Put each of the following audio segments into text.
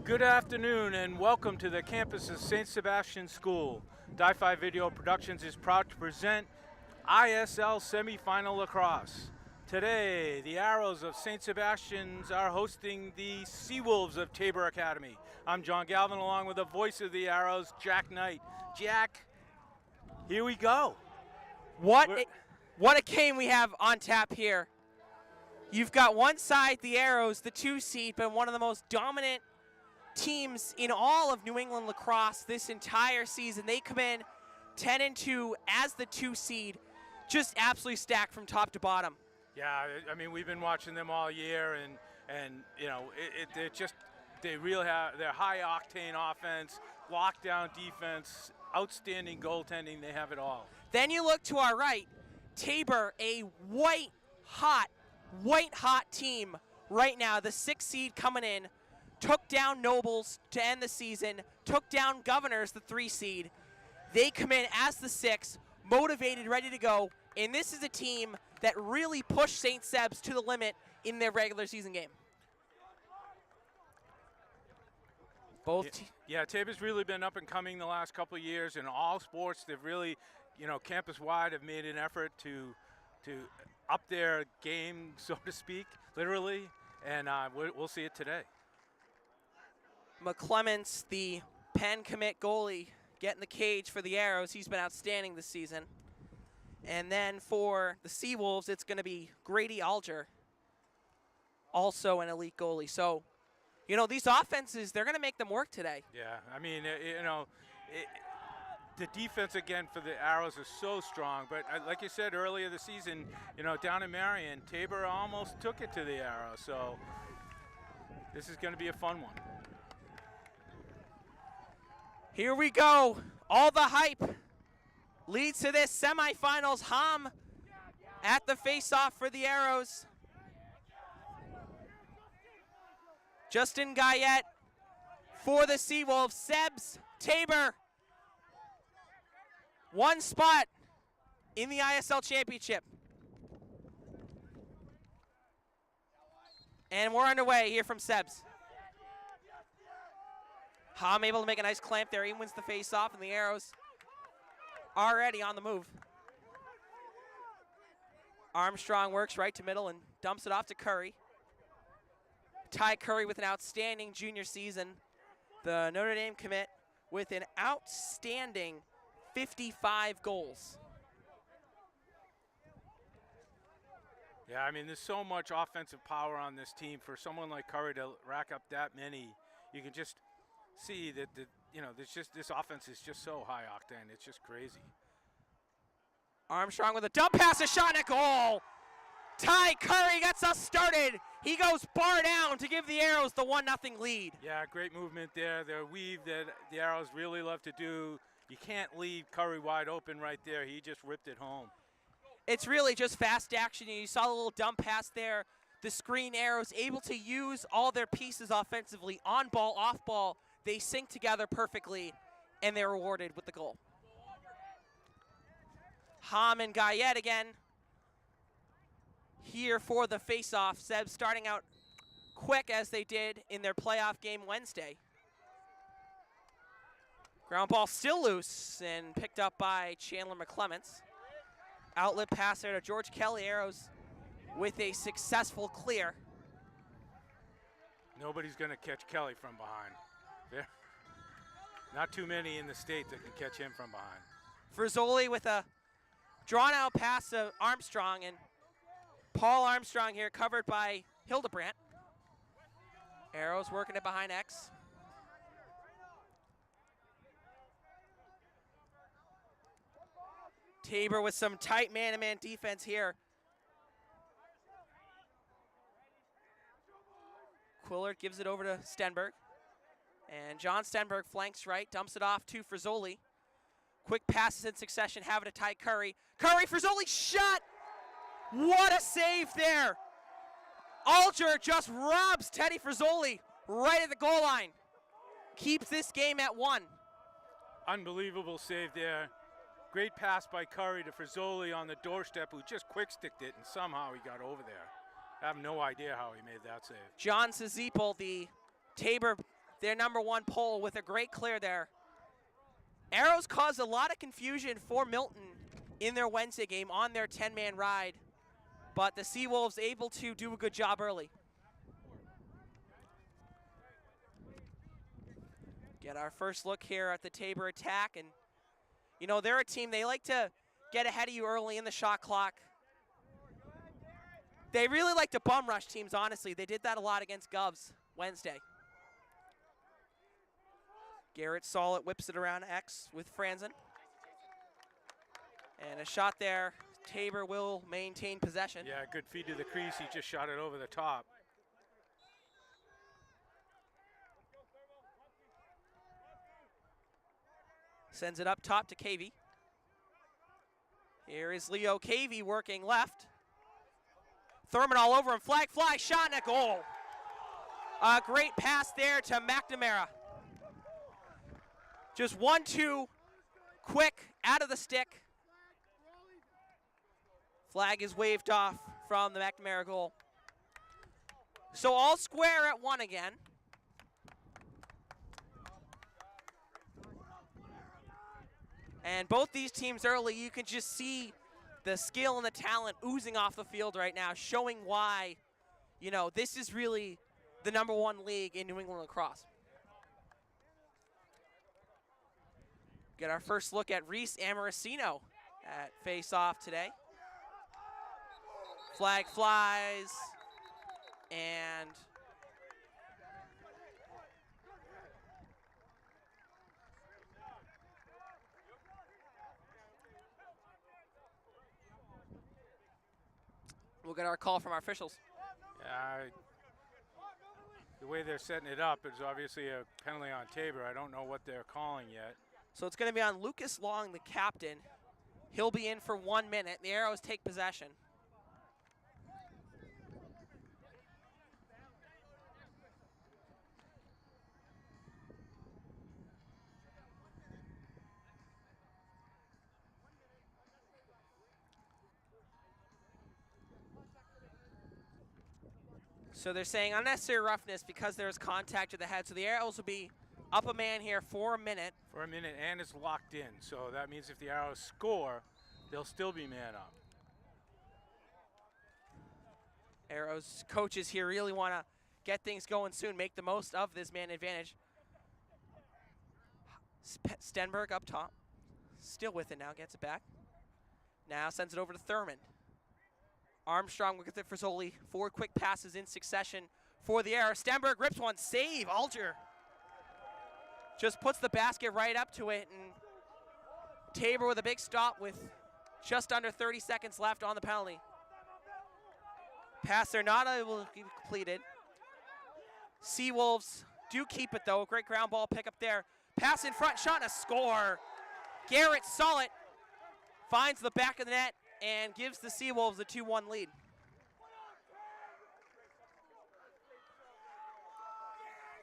Good afternoon and welcome to the campus of St Sebastians School. Di-Fi Video Productions is proud to present ISL Semifinal Lacrosse. Today, the Arrows of St. Sebastians are hosting the Seawolves of Tabor Academy. I'm John Galvin along with the voice of the Arrows, Jack Knight. Jack, here we go. What a game we have on tap here. You've got one side, the Arrows, the 2 seed, but one of the most dominant teams in all of New England lacrosse this entire season. They come in 10-2 as the 2 seed, just absolutely stacked from top to bottom. Yeah, I mean, we've been watching them all year, and you know, they really have their high octane offense, lockdown defense, outstanding goaltending. They have it all. Then you look to our right, Tabor, a white hot team right now. The 6 seed coming in, took down Nobles to end the season, took down Governors, the 3 seed. They come in as the 6, motivated, ready to go, and this is a team that really pushed St. Seb's to the limit in their regular season game. Tabor's really been up and coming the last couple of years in all sports. They've really, campus-wide have made an effort to up their game, so to speak, literally, and we'll see it today. McClements, the Penn commit goalie, getting the cage for the Arrows. He's been outstanding this season. And then for the Seawolves, it's going to be Grady Alger, also an elite goalie. So, these offenses, they're going to make them work today. Yeah, I mean, the defense, again, for the Arrows is so strong. But like you said earlier this season, down in Marion, Tabor almost took it to the Arrows. So this is going to be a fun one. Here we go. All the hype leads to this semifinals. Ham at the face-off for the Arrows. Justin Guyette for the Seawolves. Sebs, Tabor. One spot in the ISL Championship. And we're underway here from Sebs. Ham able to make a nice clamp there. He wins the face-off, and the Arrows already on the move. Armstrong works right to middle and dumps it off to Curry. Ty Curry with an outstanding junior season. The Notre Dame commit with an outstanding 55 goals. Yeah, I mean, there's so much offensive power on this team. For someone like Curry to rack up that many, you can just see that this offense is just so high octane. It's just crazy. Armstrong with a dump pass, a shot, and a goal. Ty Curry gets us started. He goes bar down to give the Arrows the 1-0 lead. Yeah, great movement there. The weave that the Arrows really love to do. You can't leave Curry wide open right there. He just ripped it home. It's really just fast action. You saw the little dump pass there. The screen Arrows able to use all their pieces offensively, on ball, off ball. They sync together perfectly, and they're rewarded with the goal. Ham and Guyette again here for the face-off. Sebs starting out quick as they did in their playoff game Wednesday. Ground ball still loose and picked up by Chandler McClements. Outlet pass there to George Kelly. Arrows with a successful clear. Nobody's going to catch Kelly from behind. There. Not too many in the state that can catch him from behind. Frizzoli with a drawn-out pass to Armstrong, and Paul Armstrong here covered by Hildebrandt. Arrows working it behind X. Tabor with some tight man-to-man defense here. Quillard gives it over to Stenberg. And John Stenberg flanks right, dumps it off to Frizzoli. Quick passes in succession, have it to Ty Curry. Curry, Frizzoli, shot! What a save there! Alger just robs Teddy Frizzoli right at the goal line. Keeps this game at 1. Unbelievable save there. Great pass by Curry to Frizzoli on the doorstep, who just quick-sticked it, and somehow he got over there. I have no idea how he made that save. John Sazipel, the Tabor their number 1 pole with a great clear there. Arrows caused a lot of confusion for Milton in their Wednesday game on their 10-man ride, but the Seawolves able to do a good job early. Get our first look here at the Tabor attack, and you know, they're a team, they like to get ahead of you early in the shot clock. They really like to bum rush teams, honestly. They did that a lot against Govs Wednesday. Garrett Solid whips it around X with Franzen. And a shot there. Tabor will maintain possession. Yeah, good feed to the crease. He just shot it over the top. Sends it up top to Cavey. Here is Leo Cavey working left. Thurman all over him. Flag fly, shot and a goal. A great pass there to McNamara. Just 1-2, quick, out of the stick. Flag is waved off from the McNamara goal. So all square at 1 again. And both these teams early, you can just see the skill and the talent oozing off the field right now, showing why, you know, this is really the number 1 league in New England lacrosse. Get our first look at Reese Amaracino at face-off today. Flag flies, and we'll get our call from our officials. Yeah, the way they're setting it up is obviously a penalty on Tabor. I don't know what they're calling yet. So it's going to be on Lucas Long, the captain. He'll be in for 1 minute. The Arrows take possession. So they're saying unnecessary roughness because there's contact to the head. So the Arrows will be up a man here for a minute. For a minute, and it's locked in. So that means if the Arrows score, they'll still be man up. Arrows coaches here really want to get things going soon, make the most of this man advantage. Stenberg up top. Still with it now, gets it back. Now sends it over to Thurman. Armstrong with it for Zoli. 4 quick passes in succession for the Arrows. Stenberg rips one, save. Alger just puts the basket right up to it, and Tabor with a big stop with just under 30 seconds left on the penalty. Pass there not able to be completed. Seawolves do keep it though. Great ground ball pick up there. Pass in front, shot and a score. Garrett Solid finds the back of the net and gives the Seawolves a 2-1 lead.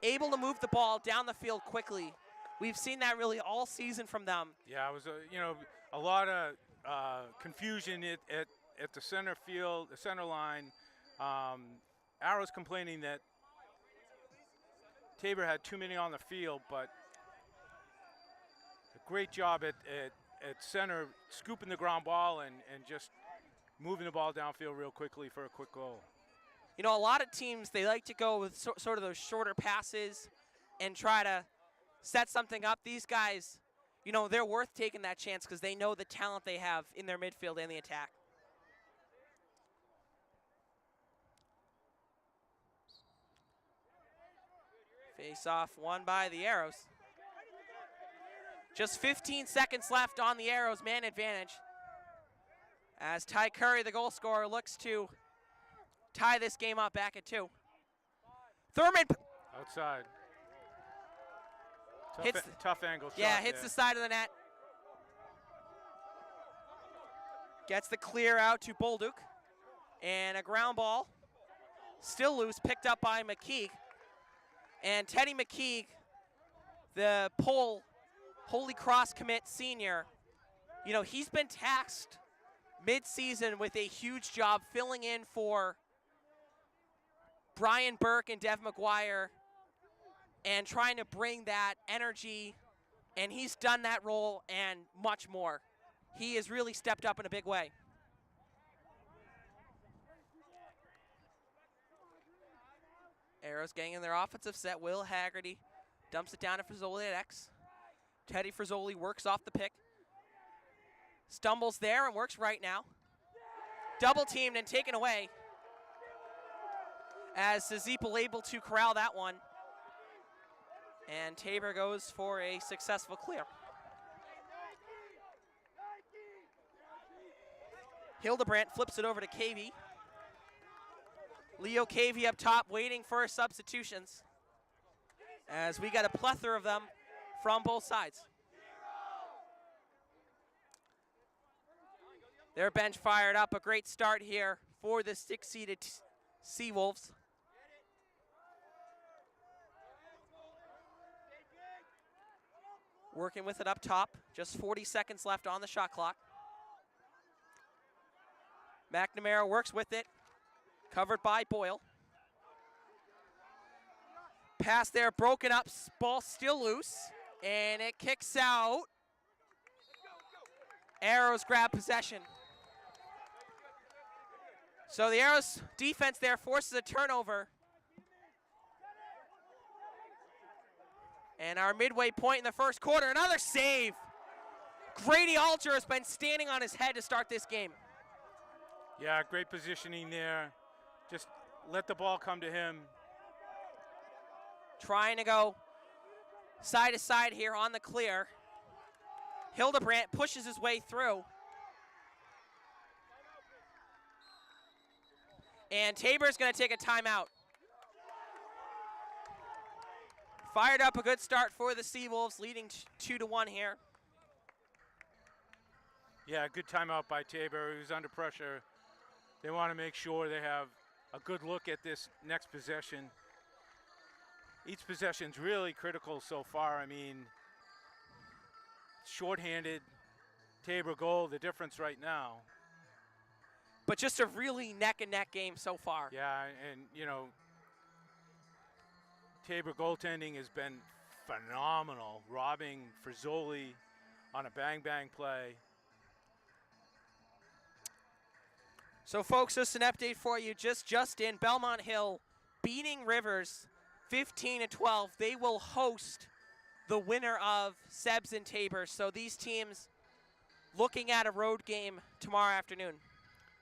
Able to move the ball down the field quickly. We've seen that really all season from them. Yeah, it was a lot of confusion at the center field, the center line. Arrows complaining that Tabor had too many on the field, but a great job at center, scooping the ground ball and just moving the ball downfield real quickly for a quick goal. You know, a lot of teams, they like to go with sort of those shorter passes and try to set something up. These guys, you know, they're worth taking that chance because they know the talent they have in their midfield and the attack. Face off won by the Arrows. Just 15 seconds left on the Arrows, man advantage. As Ty Curry, the goal scorer, looks to tie this game up back at 2. Thurman. Outside. Tough angle shot. Yeah, hits the side of the net. Gets the clear out to Bolduc. And a ground ball. Still loose, picked up by McKeague. And Teddy McKeague, the Holy Cross commit senior, you know, he's been taxed mid-season with a huge job filling in for Brian Burke and Dev McGuire and trying to bring that energy, and he's done that role and much more. He has really stepped up in a big way. Arrows getting in their offensive set. Will Haggerty dumps it down to Frizzoli at X. Teddy Frizzoli works off the pick. Stumbles there and works right now. Double teamed and taken away as Zazipal able to corral that one. And Tabor goes for a successful clear. Hildebrandt flips it over to Cavey. Leo Cavey up top waiting for substitutions as we got a plethora of them from both sides. Their bench fired up. A great start here for the 6-seeded Seawolves. Working with it up top. Just 40 seconds left on the shot clock. McNamara works with it. Covered by Boyle. Pass there, broken up, ball still loose, and it kicks out. Arrows grab possession. So the Arrows defense there forces a turnover. And our midway point in the first quarter, another save. Grady Alter has been standing on his head to start this game. Yeah, great positioning there. Just let the ball come to him. Trying to go side to side here on the clear. Hildebrandt pushes his way through. And Tabor's going to take a timeout. Fired up a good start for the Seawolves, leading 2-1 here. Yeah, good timeout by Tabor. He was under pressure. They want to make sure they have a good look at this next possession. Each possession's really critical so far. I mean, shorthanded, Tabor goal, the difference right now. But just a really neck-and-neck game so far. Yeah, and, you know, Tabor goaltending has been phenomenal, robbing Frizzoli on a bang-bang play. So, folks, just an update for you. Just in, Belmont Hill beating Rivers 15-12. They will host the winner of Sebs and Tabor. So these teams looking at a road game tomorrow afternoon.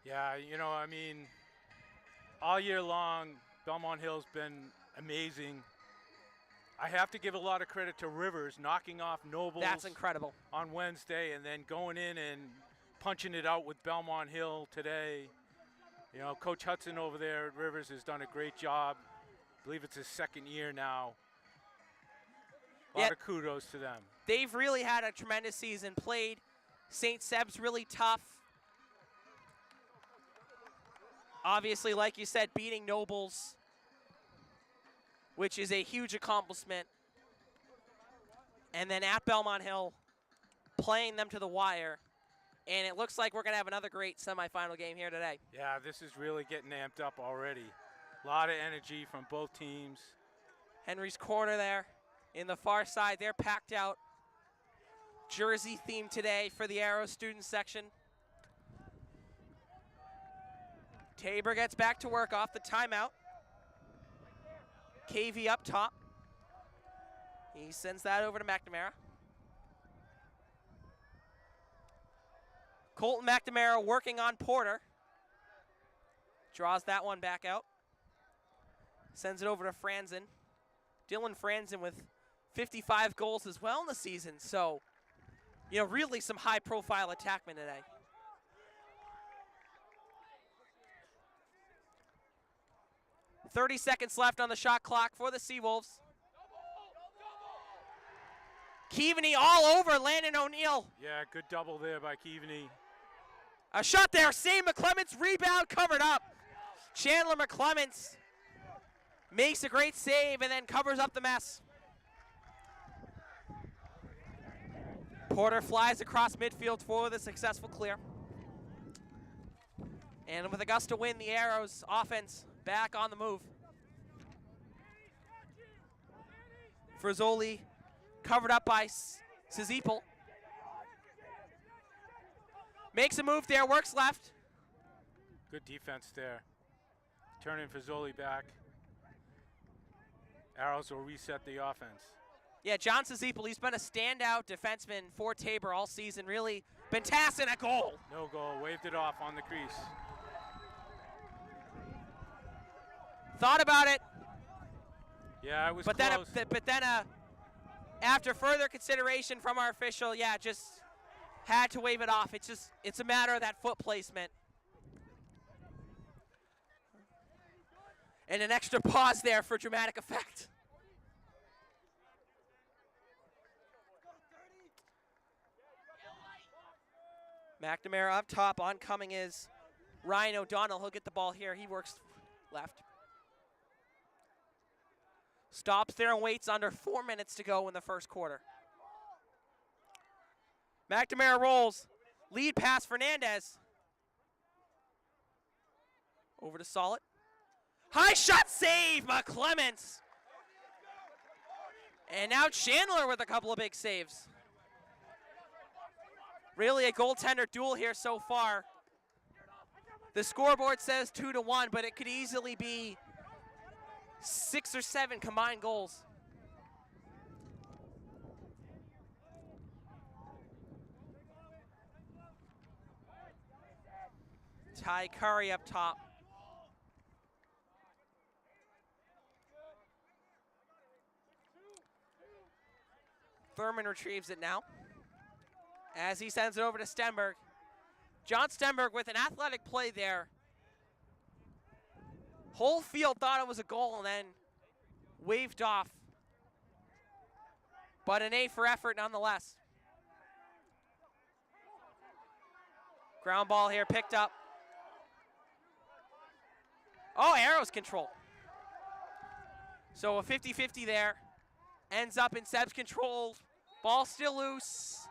Yeah, you know, I mean, all year long, Belmont Hill's been amazing. I have to give a lot of credit to Rivers knocking off Nobles. That's incredible. On Wednesday, and then going in and punching it out with Belmont Hill today. You know, Coach Hudson over there at Rivers has done a great job. I believe it's his second year now. A lot of kudos to them. They've really had a tremendous season. Played St. Seb's really tough. Obviously, like you said, beating Nobles, which is a huge accomplishment. And then at Belmont Hill, playing them to the wire. And it looks like we're going to have another great semifinal game here today. Yeah, this is really getting amped up already. A lot of energy from both teams. Henry's Corner there in the far side. They're packed out. Jersey theme today for the Arrow student section. Tabor gets back to work off the timeout. KV up top. He sends that over to McNamara. Colton McNamara working on Porter. Draws that one back out. Sends it over to Franzen. Dylan Franzen with 55 goals as well in the season. So, you know, really some high-profile attackmen today. .30 seconds left on the shot clock for the Seawolves. Keaveney all over Landon O'Neill. Yeah, good double there by Keaveney. A shot there, save McClements, rebound covered up. Chandler McClements makes a great save and then covers up the mess. Porter flies across midfield for the successful clear. And with a gust of wind, the Arrows offense back on the move. Frizzoli covered up by Szepel. Makes a move there, works left. Good defense there. Turning Frizzoli back. Arrows will reset the offense. Yeah, John Szepel, he's been a standout defenseman for Tabor all season. Really been tasked in a goal. No goal, waved it off on the crease. Thought about it. Yeah, it was but close. Then after further consideration from our official, yeah, just had to wave it off. It's a matter of that foot placement. And an extra pause there for dramatic effect. McNamara up top. Oncoming is Ryan O'Donnell. He'll get the ball here. He works left. Stops there and waits under 4 minutes to go in the first quarter. McNamara rolls. Lead pass Fernandez. Over to Solid. High shot save by Clements. And now Chandler with a couple of big saves. Really a goaltender duel here so far. The scoreboard says 2-1, but it could easily be 6 or 7 combined goals. Ty Curry up top. Thurman retrieves it now as he sends it over to Stenberg. John Stenberg with an athletic play there. Whole field thought it was a goal and then waved off. But an A for effort nonetheless. Ground ball here picked up. Oh, Arrows control. So a 50-50 there. Ends up in Seb's control. Ball still loose.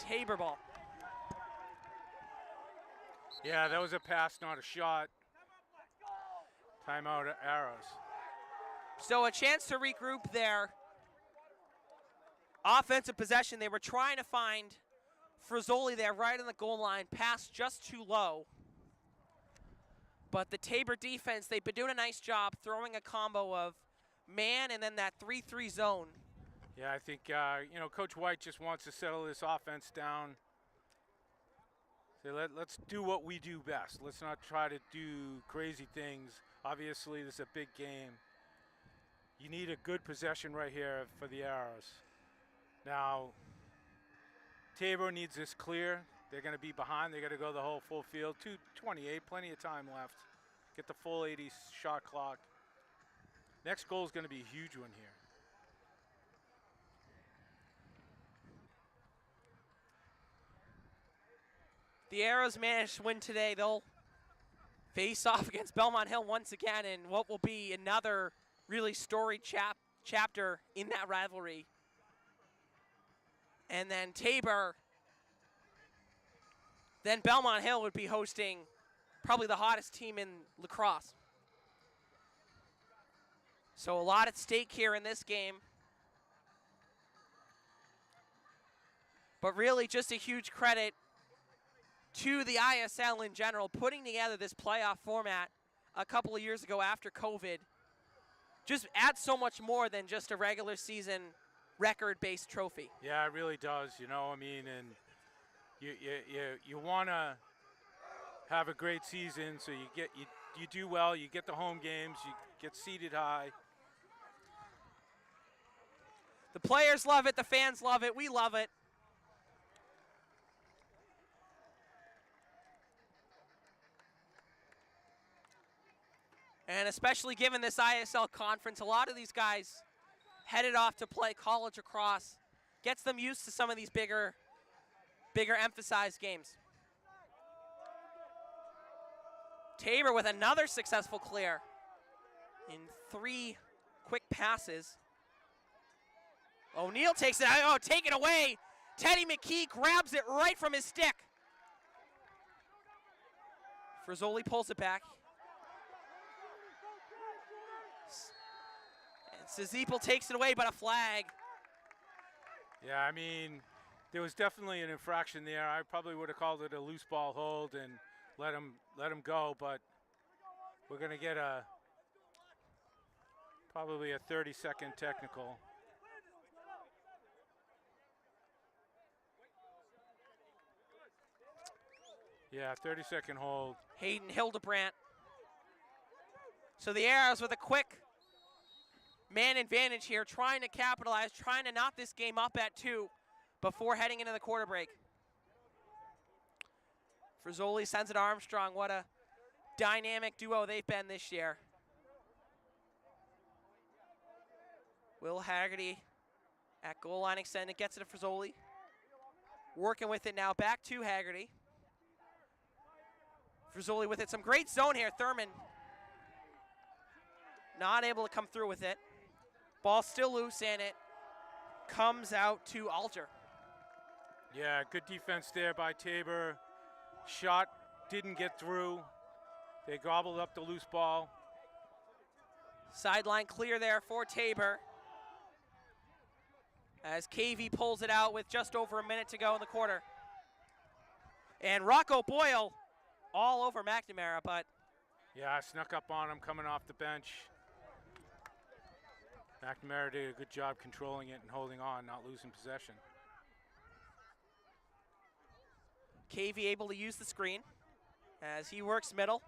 Tabor ball. Yeah, that was a pass, not a shot. Timeout Arrows. So a chance to regroup there. Offensive possession. They were trying to find Frizzoli there right on the goal line. Pass just too low. But the Tabor defense, they've been doing a nice job throwing a combo of man and then that 3-3 zone. Yeah, I think, Coach White just wants to settle this offense down. Say, let's do what we do best. Let's not try to do crazy things. Obviously, this is a big game. You need a good possession right here for the Arrows. Now, Tabor needs this clear. They're going to be behind. They're going to go the whole full field. 2:28, plenty of time left. Get the full 80 shot clock. Next goal is going to be a huge one here. The Arrows managed to win today. They'll face off against Belmont Hill once again in what will be another really storied chapter in that rivalry. And then Tabor, then Belmont Hill would be hosting probably the hottest team in Lacrosse. So a lot at stake here in this game. But really just a huge credit to the ISL in general, putting together this playoff format a couple of years ago after COVID. Just adds so much more than just a regular season record-based trophy. Yeah, it really does, and you want to have a great season, so you do well, you get the home games, you get seated high. The players love it, the fans love it, we love it. And especially given this ISL conference, a lot of these guys headed off to play college lacrosse. Gets them used to some of these bigger emphasized games. Tabor with another successful clear in 3 quick passes. O'Neal takes it, taken away. Teddy McKee grabs it right from his stick. Frizzoli pulls it back. And Sazipel takes it away, but a flag. Yeah, I mean, there was definitely an infraction there. I probably would have called it a loose ball hold and let him go, but we're going to get probably a 30-second technical. Yeah, 30-second hold. Hayden Hildebrandt. So the Arrows with a quick man advantage here, trying to capitalize, trying to knock this game up at 2 before heading into the quarter break. Frizzoli sends it to Armstrong. What a dynamic duo they've been this year. Will Haggerty at goal line extended, gets it to Frizzoli. Working with it now, back to Haggerty. Frizzoli with it, some great zone here, Thurman. Not able to come through with it. Ball still loose, and it comes out to Alter. Yeah, good defense there by Tabor. Shot didn't get through. They gobbled up the loose ball. Sideline clear there for Tabor. As KV pulls it out with just over a minute to go in the quarter. And Rocco Boyle all over McNamara, but... Yeah, I snuck up on him coming off the bench. McNamara did a good job controlling it and holding on, not losing possession. KV able to use the screen as he works middle.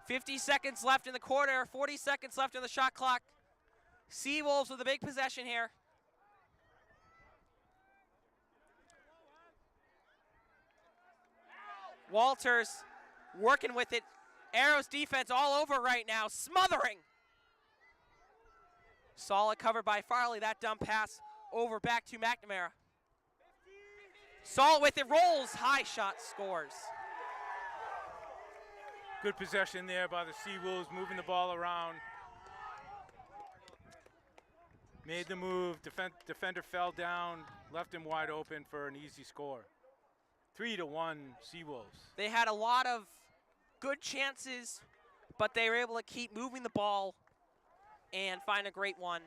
50 seconds left in the quarter, 40 seconds left in the shot clock. Seawolves with a big possession here. Walters working with it. Arrows defense all over right now, smothering. Solid cover by Farley. That dump pass over back to McNamara. Solid with it, rolls, high shot, scores. Good possession there by the Seawolves, moving the ball around. Made the move, defender fell down, left him wide open for an easy score. 3-1 Seawolves. They had a lot of good chances, but they were able to keep moving the ball and find a great one.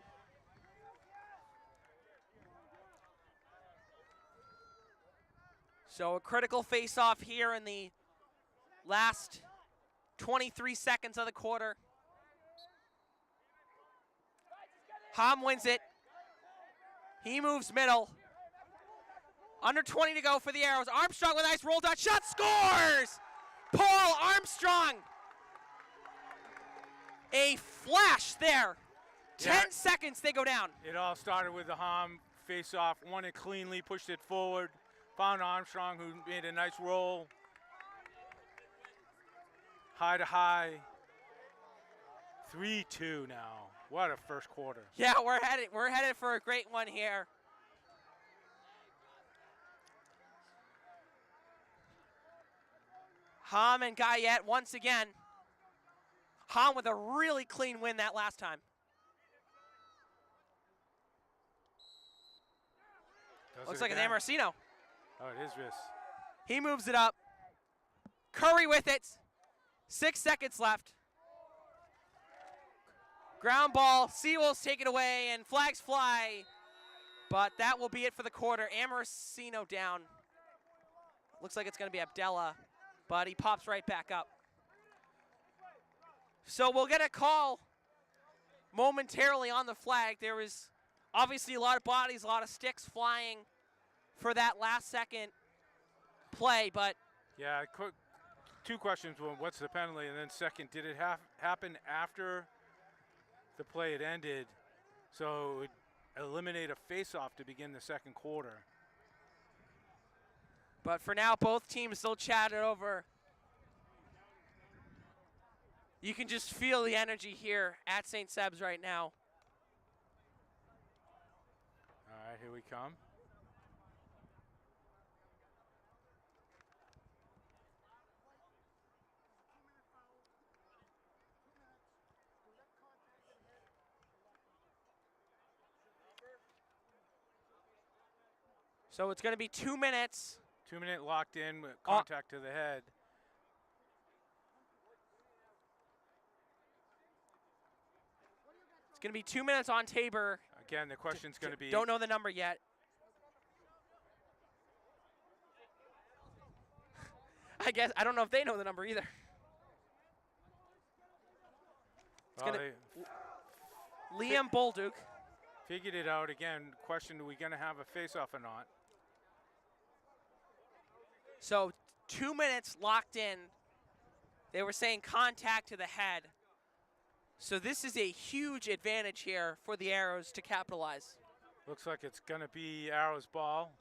So a critical face-off here in the last 23 seconds of the quarter. Hom wins it. He moves middle. Under 20 to go for the Arrows. Armstrong with a nice roll dot shot, scores! Paul Armstrong. A flash there. 10 seconds, they go down. It all started with the Hom face-off, won it cleanly, pushed it forward, found Armstrong, who made a nice roll. High to high. 3-2 now. What a first quarter. Yeah, we're headed for a great one here. Hom and Guyette once again. Hom with a really clean win that last time. Looks like it's Amarcino. Oh, it is this. He moves it up. Curry with it. 6 seconds left. Ground ball. Seawolves take it away, and flags fly. But that will be it for the quarter. Amarcino down. Looks like it's going to be Abdella, but he pops right back up. So we'll get a call momentarily on the flag. There was obviously a lot of bodies, a lot of sticks flying for that last second play, but... Yeah, two questions. One, what's the penalty? And then second, did it happen after the play had ended, so it would eliminate a face-off to begin the second quarter? But for now, both teams still chatted over. You can just feel the energy here at St. Seb's right now. All right, here we come. So it's going to be 2 minutes. 2 minute locked in with contact to the head. It's going to be 2 minutes on Tabor. Again, the question's going to be... Don't know the number yet. I guess, I don't know if they know the number either. Well, Liam Bolduc. Figured it out. Again, question, are we going to have a face-off or not? So 2 minutes locked in. They were saying contact to the head. So this is a huge advantage here for the Arrows to capitalize. Looks like it's going to be Arrows ball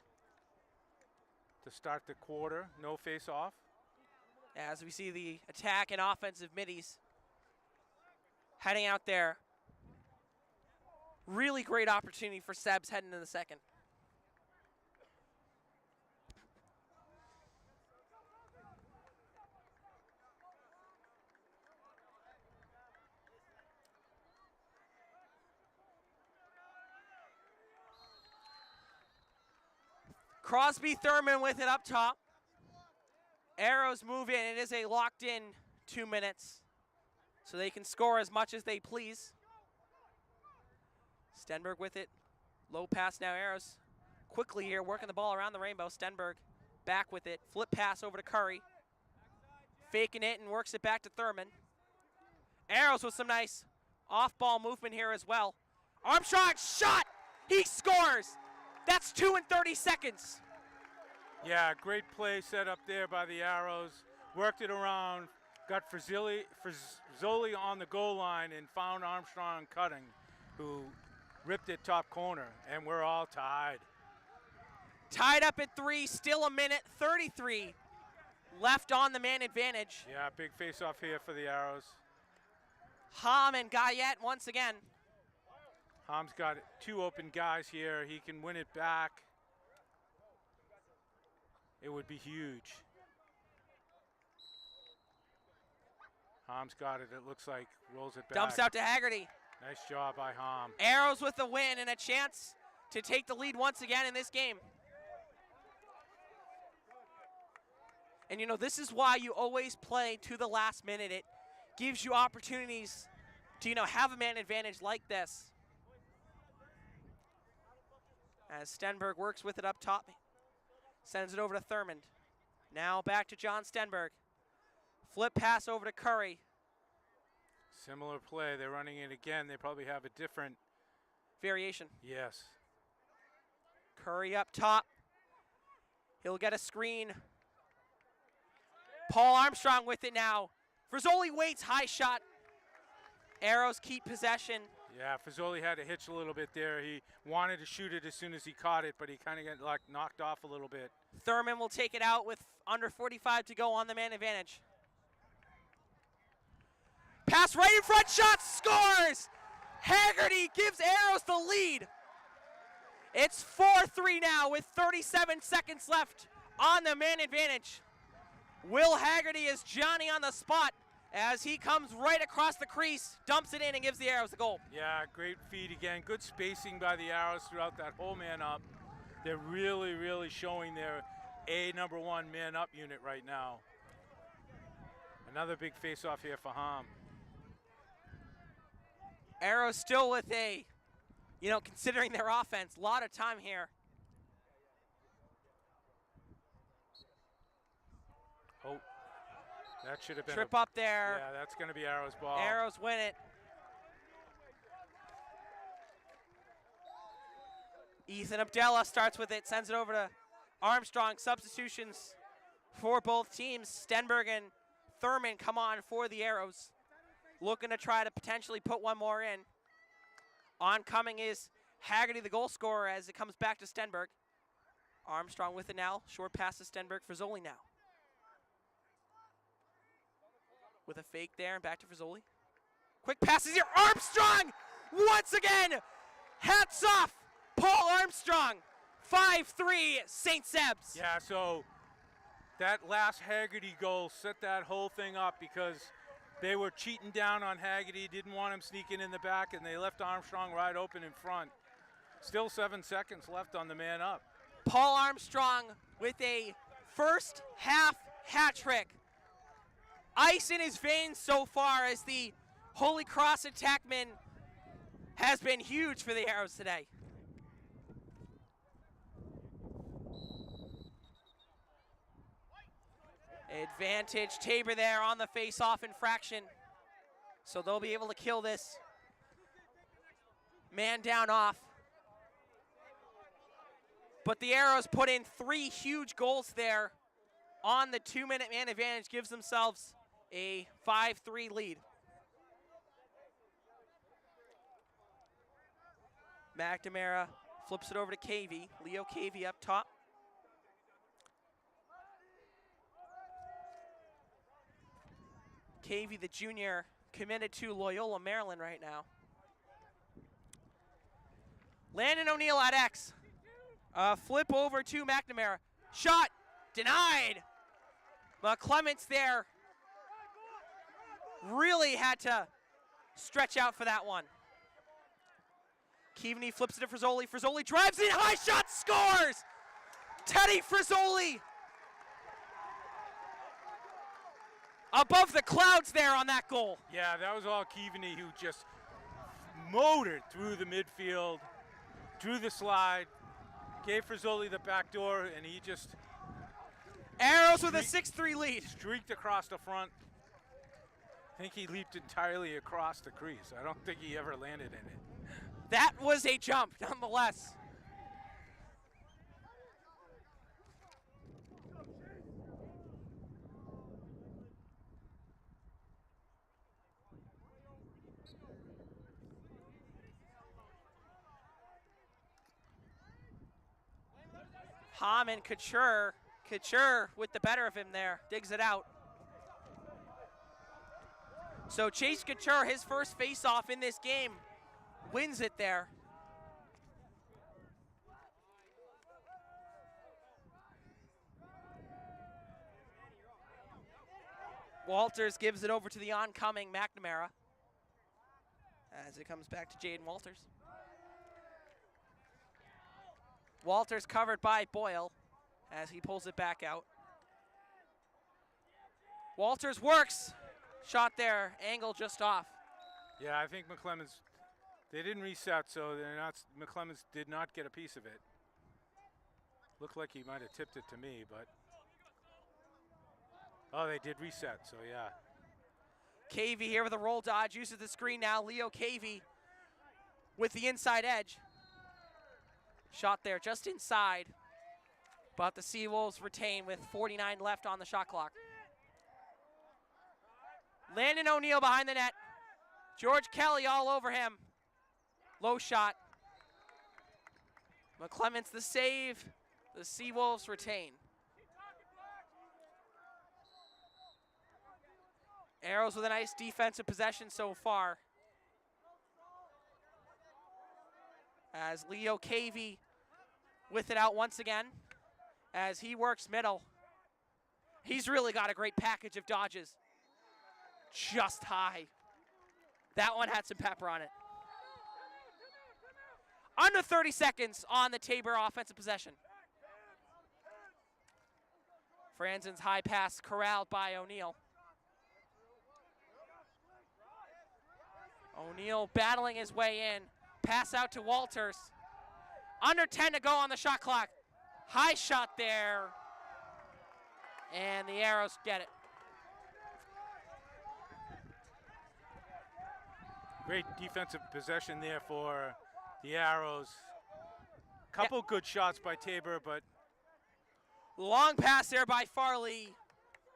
to start the quarter. No face-off. As we see the attack and offensive middies heading out there. Really great opportunity for Sebs heading into the second. Crosby Thurman with it up top. Arrows move in. It is a locked-in 2 minutes, so they can score as much as they please. Stenberg with it. Low pass now, Arrows. Quickly here, working the ball around the rainbow. Stenberg back with it. Flip pass over to Curry. Faking it and works it back to Thurman. Arrows with some nice off-ball movement here as well. Armstrong shot! He scores! That's 2 in 30 seconds. Yeah, great play set up there by the Arrows. Worked it around, got Frizzoli on the goal line and found Armstrong cutting, who ripped it top corner, and we're all tied. Tied up at 3, still a minute 33 left on the man advantage. Yeah, big face-off here for the Arrows. Hom and Guyette once again. Hom's got 2 open guys here. He can win it back. It would be huge. Hom's got it. It looks like rolls it back. Dumps out to Haggerty. Nice job by Hom. Arrows with the win and a chance to take the lead once again in this game. And you know, this is why you always play to the last minute. It gives you opportunities to, you know, have a man advantage like this. As Stenberg works with it up top, sends it over to Thurmond. Now back to John Stenberg. Flip pass over to Curry. Similar play. They're running it again. They probably have a different variation. Yes. Curry up top. He'll get a screen. Paul Armstrong with it now. Frizzoli waits, high shot. Arrows keep possession. Yeah, Frizzoli had to hitch a little bit there. He wanted to shoot it as soon as he caught it, but he kind of got like knocked off a little bit. Thurman will take it out with under 45 to go on the man advantage. Pass right in front, shot, scores! Haggerty gives Arrows the lead. It's 4-3 now with 37 seconds left on the man advantage. Will Haggerty is Johnny on the spot as he comes right across the crease, dumps it in and gives the Arrows the goal. Yeah, great feed again. Good spacing by the Arrows throughout that whole man up. They're really, really showing their number 1 man up unit right now. Another big face-off here for Hom. Arrows still with a, you know, considering their offense, a lot of time here. Oh, that should have been trip up there. Yeah, that's going to be Arrows ball. Arrows win it. Ethan Abdella starts with it, sends it over to Armstrong. Substitutions for both teams. Stenberg and Thurman come on for the Arrows. Looking to try to potentially put one more in. Oncoming is Haggerty, the goal scorer, as it comes back to Stenberg. Armstrong with it now. Short pass to Stenberg. Frizzoli now. With a fake there and back to Frizzoli. Quick passes here. Armstrong once again. Hats off. Paul Armstrong. 5-3 St. Seb's. Yeah, so that last Haggerty goal set that whole thing up because they were cheating down on Haggerty, didn't want him sneaking in the back, and they left Armstrong wide open in front. Still 7 seconds left on the man up. Paul Armstrong with a first half hat trick. Ice in his veins so far as the Holy Cross attackman has been huge for the Arrows today. Advantage Tabor there on the face-off infraction. So they'll be able to kill this man down off. But the Arrows put in 3 huge goals there on the 2-minute man advantage, gives themselves a 5-3 lead. McNamara flips it over to Cavey. Leo Cavey up top. Cavey, the junior, committed to Loyola, Maryland right now. Landon O'Neill at X. Flip over to McNamara. Shot denied. Clements there really had to stretch out for that one. Keaveney flips it to Frizzoli. Frizzoli drives in, high shot, scores! Teddy Frizzoli above the clouds there on that goal. Yeah, that was all Keaveney, who just motored through the midfield, drew the slide, gave Frizzoli the back door, and he just Arrows with a 6-3 lead. Streaked across the front. I think he leaped entirely across the crease. I don't think he ever landed in it. That was a jump, nonetheless. Hom and Couture with the better of him there, digs it out. So Chase Couture, his first face-off in this game, wins it there. Walters gives it over to the oncoming McNamara as it comes back to Jaden Walters. Walters covered by Boyle as he pulls it back out. Walters works. Shot there, angle just off. Yeah, I think McClemens, they didn't reset, so McClemens did not get a piece of it. Looked like he might have tipped it to me, but. Oh, they did reset, so yeah. Cavey here with a roll dodge, uses the screen now. Leo Cavey with the inside edge. Shot there just inside, but the Seawolves retain with 49 left on the shot clock. Landon O'Neill behind the net. George Kelly all over him. Low shot. McClements the save. The Seawolves retain. Arrows with a nice defensive possession so far. As Leo Cavey with it out once again. As he works middle. He's really got a great package of dodges. Just high. That one had some pepper on it. Under 30 seconds on the Tabor offensive possession. Franzen's high pass corralled by O'Neill. O'Neill battling his way in. Pass out to Walters. Under 10 to go on the shot clock. High shot there. And the Arrows get it. Great defensive possession there for the Arrows. Couple good shots by Tabor, but. Long pass there by Farley.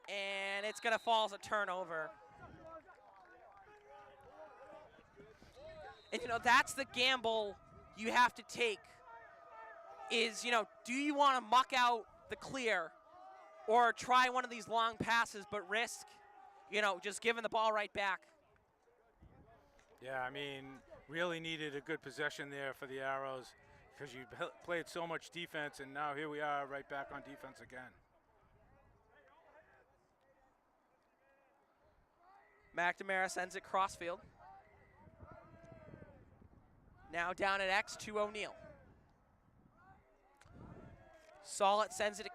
And it's going to fall as a turnover. And, that's the gamble you have to take is, do you want to muck out the clear or try one of these long passes but risk, just giving the ball right back? Yeah, really needed a good possession there for the Arrows because you played so much defense, and now here we are right back on defense again. McNamara sends it crossfield. Now down at X to O'Neill. Solid sends it to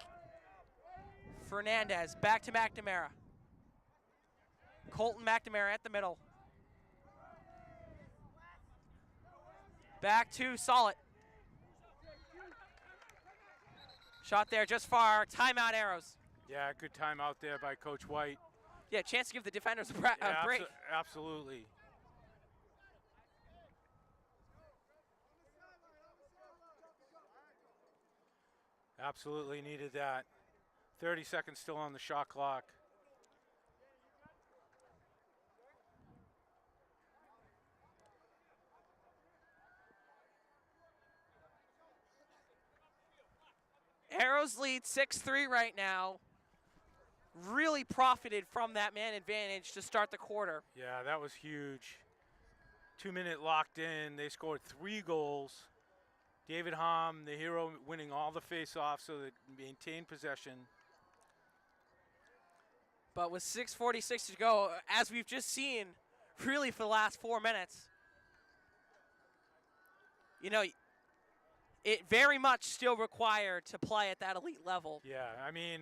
Fernandez. Back to McNamara. Colton McNamara at the middle. Back to Solid. Shot there just far. Timeout, Arrows. Yeah, good timeout there by Coach White. Yeah, chance to give the defenders a break. Absolutely. Absolutely needed that. 30 seconds still on the shot clock. Arrows lead 6-3 right now. Really profited from that man advantage to start the quarter. Yeah, that was huge. 2-minute locked in. They scored 3 goals. David Hom, the hero, winning all the face-offs so they maintained possession. But with 6:46 to go, as we've just seen, really for the last 4 minutes, you know, it very much still required to play at that elite level. Yeah, I mean,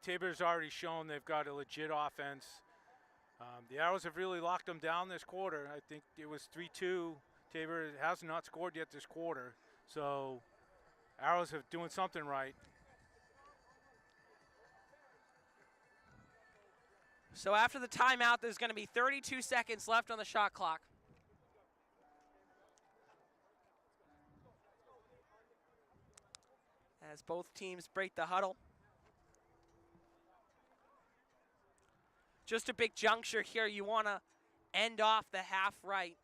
Tabor's already shown they've got a legit offense. The Arrows have really locked them down this quarter. I think it was 3-2. Tabor has not scored yet this quarter. So Arrows are doing something right. So after the timeout, there's going to be 32 seconds left on the shot clock. As both teams break the huddle. Just a big juncture here. You want to end off the half right.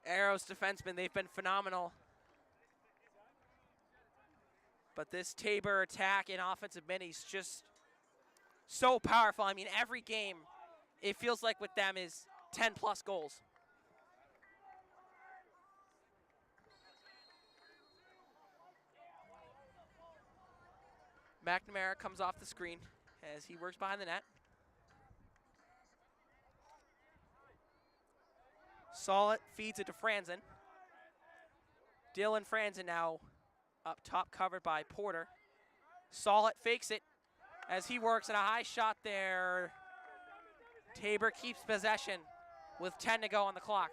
Arrows defensemen, they've been phenomenal. But this Tabor attack and offensive minis just so powerful. I mean, every game, it feels like with them is 10-plus goals. McNamara comes off the screen as he works behind the net. Solid feeds it to Franzen. Dylan Franzen now up top, covered by Porter. Solid fakes it as he works in a high shot there. Tabor keeps possession with 10 to go on the clock.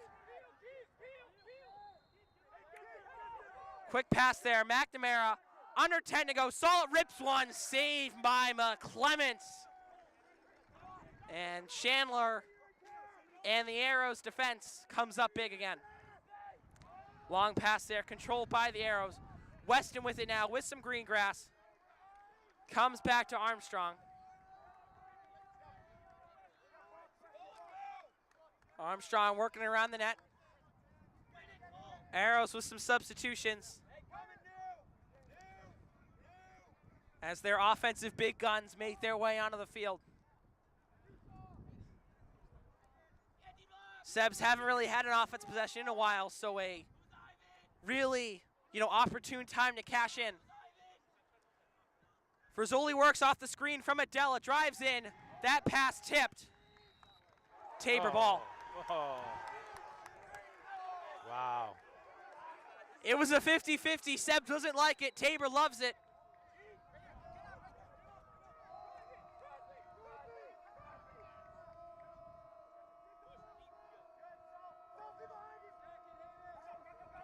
Quick pass there, McNamara, under 10 to go. Solid rips one, saved by McClements. And Chandler and the Arrows defense comes up big again. Long pass there, controlled by the Arrows. Weston with it now, with some green grass. Comes back to Armstrong. Armstrong working around the net. Arrows with some substitutions as their offensive big guns make their way onto the field. Sebs haven't really had an offensive possession in a while, so a really, opportune time to cash in. Frizzoli works off the screen from Adela, drives in. That pass tipped. Tabor ball. Oh. Wow. It was a 50-50. Seb doesn't like it. Tabor loves it.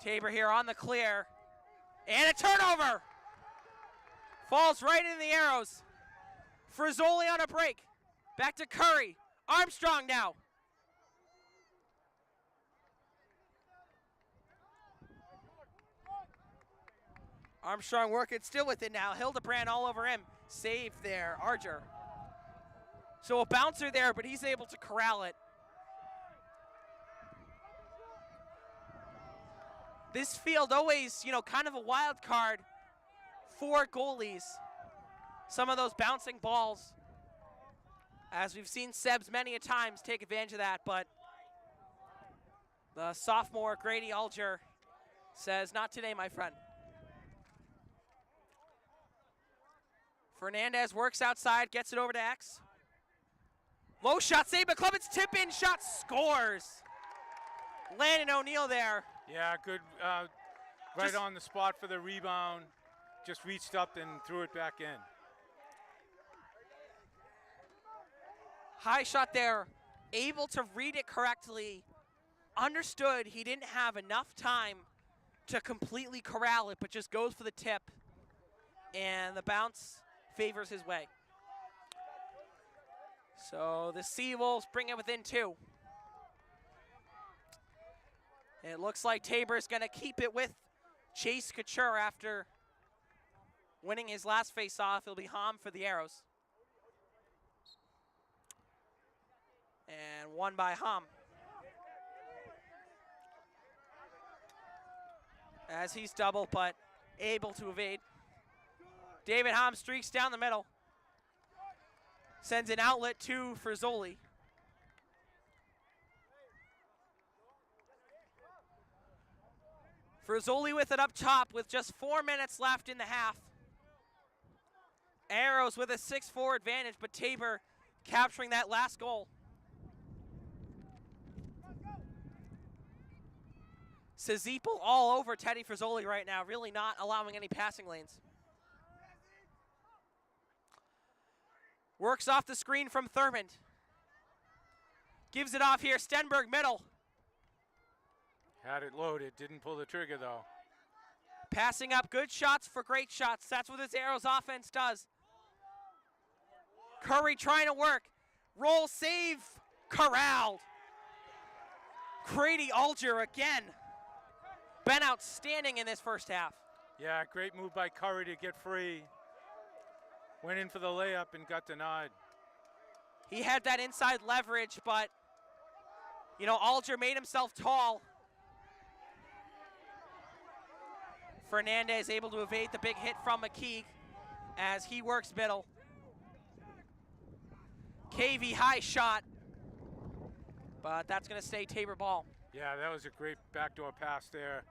Tabor here on the clear. And a turnover. Falls right into the Arrows. Frizzoli on a break. Back to Curry. Armstrong now. Armstrong working still with it now. Hildebrand all over him. Save there, Arger. So a bouncer there, but he's able to corral it. This field always, kind of a wild card for goalies. Some of those bouncing balls, as we've seen Sebs many a times take advantage of that, but the sophomore Grady Alger says, not today, my friend. Fernandez works outside, gets it over to X. Low shot save, but McClements tip in shot, scores. Landon O'Neill there. Yeah, good, right on the spot for the rebound. just reached up and threw it back in. High shot there, able to read it correctly, understood he didn't have enough time to completely corral it, but just goes for the tip, and the bounce favors his way. So the Sea-Wolves bring it within 2. It looks like Tabor's going to keep it with Chase Couture after winning his last face-off. It'll be Hom for the Arrows. And won by Hom. As he's double, but able to evade. David Hom streaks down the middle. Sends an outlet to Frizzoli. Frizzoli with it up top with just 4 minutes left in the half. Arrows with a 6-4 advantage, but Tabor capturing that last goal. Sazipel all over Teddy Frizzoli right now, really not allowing any passing lanes. Works off the screen from Thurmond. Gives it off here, Stenberg middle. Had it loaded, didn't pull the trigger though. Passing up, good shots for great shots. That's what this Arrows offense does. Curry trying to work. Roll, save, corralled. Grady Alger again. Been outstanding in this first half. Yeah, great move by Curry to get free. Went in for the layup and got denied. He had that inside leverage, but, you know, Alger made himself tall. Fernandez able to evade the big hit from McKeague as he works middle. KV high shot, but that's going to stay Tabor ball. Yeah, that was a great backdoor pass there.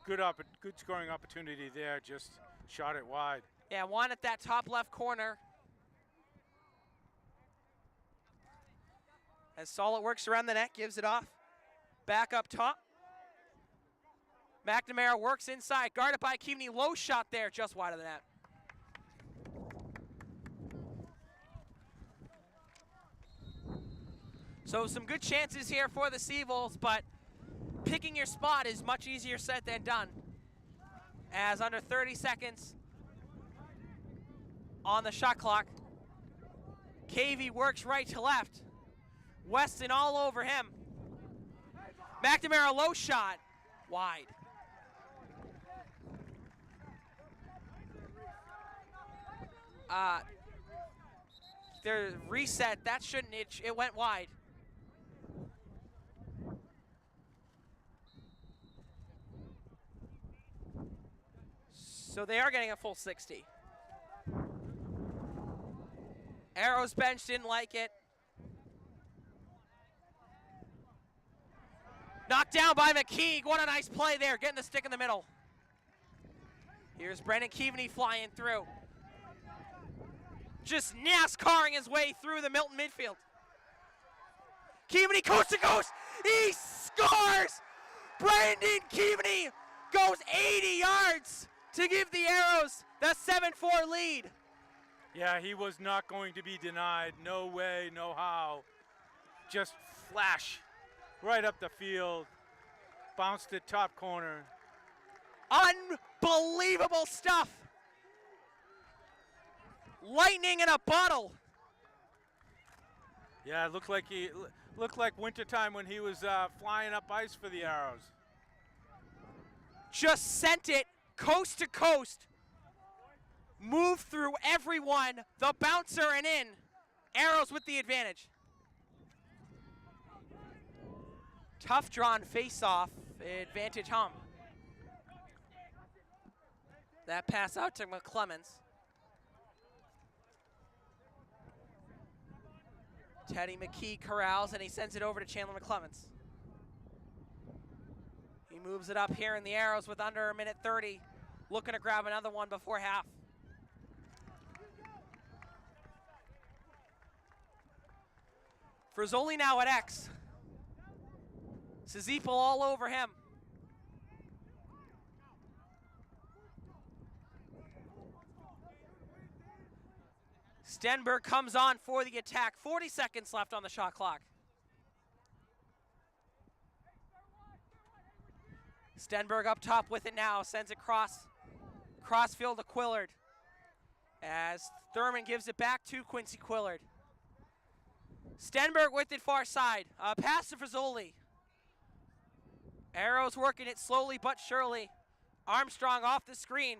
Good scoring opportunity there, just shot it wide. Yeah, one at that top left corner. As Solid works around the net, gives it off. Back up top. McNamara works inside, guarded by Keaveney. Low shot there, just wide of the net. So some good chances here for the Sea-Wolves, but picking your spot is much easier said than done. As under 30 seconds on the shot clock, Cavey works right to left. Weston all over him. McNamara low shot, wide. Their reset, that shouldn't, it went wide. So they are getting a full 60. Arrows bench didn't like it. Knocked down by McKeague. What a nice play there, getting the stick in the middle. Here's Brendan Keaveney flying through. Just NASCARing his way through the Milton midfield. Keaveney coast to coast. He scores! Brandon Keaveney goes 80 yards to give the Arrows the 7-4 lead. Yeah, he was not going to be denied. No way, no how. Just flash right up the field. Bounced it top corner. Unbelievable stuff. Lightning in a bottle. Yeah, it looked like wintertime when he was flying up ice for the Arrows. Just sent it coast to coast. Moved through everyone. The bouncer and in. Arrows with the advantage. Tough drawn face-off. Advantage Hom. That pass out to McClemens. Teddy McKee corrals and he sends it over to Chandler McClemens. He moves it up here in the Arrows with under 1:30. Looking to grab another one before half. Frizzoli now at X. Sazipel all over him. Stenberg comes on for the attack. 40 seconds left on the shot clock. Stenberg up top with it now, sends it crossfield to Quillard. As Thurman gives it back to Quincy Quillard. Stenberg with it far side. Pass to Frizzoli. Arrows working it slowly but surely. Armstrong off the screen.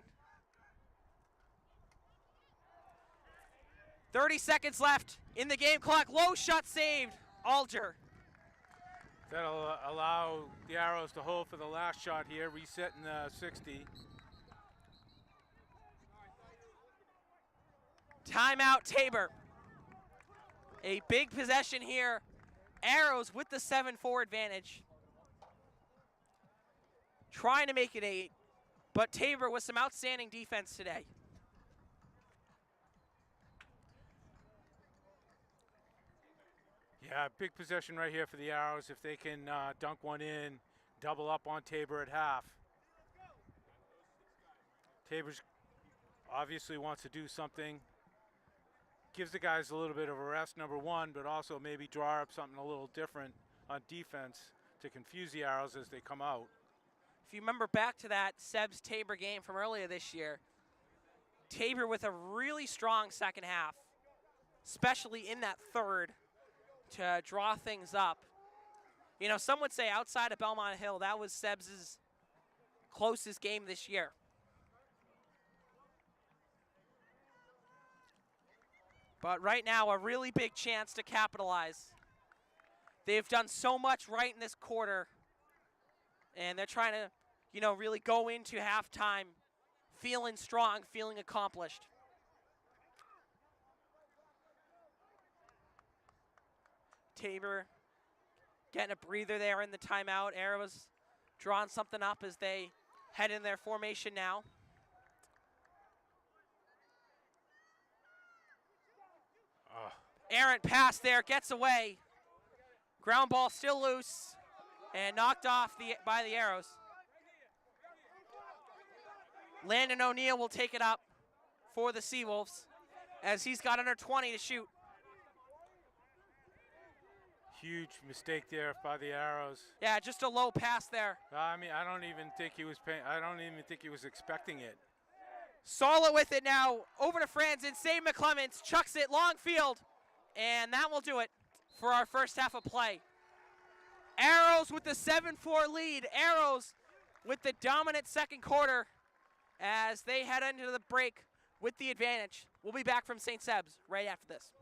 30 seconds left in the game clock. Low shot saved. Alger. That'll allow the Arrows to hold for the last shot here, resetting the 60. Timeout Tabor. A big possession here. Arrows with the 7-4 advantage. Trying to make it 8, but Tabor with some outstanding defense today. Yeah, big possession right here for the Arrows if they can dunk one in, double up on Tabor at half. Tabor's obviously wants to do something. Gives the guys a little bit of a rest, number one, but also maybe draw up something a little different on defense to confuse the Arrows as they come out. If you remember back to that Sebs-Tabor game from earlier this year, Tabor with a really strong second half, especially in that third, to draw things up. You know, some would say outside of Belmont Hill, that was Sebs' closest game this year. But right now, a really big chance to capitalize. They've done so much right in this quarter, and they're trying to, you know, really go into halftime feeling strong, feeling accomplished. Tabor getting a breather there in the timeout. Arrows drawing something up as they head in their formation now. Errant pass there, gets away. Ground ball still loose and knocked off by the Arrows. Landon O'Neill will take it up for the Seawolves as he's got under 20 to shoot. Huge mistake there by the Arrows. Yeah, just a low pass there. I mean, I don't even think he was expecting it. Sala with it now, over to Franzen. Save McClements, chucks it long field, and that will do it for our first half of play. Arrows with the 7-4 lead. Arrows with the dominant second quarter as they head into the break with the advantage. We'll be back from St. Seb's right after this.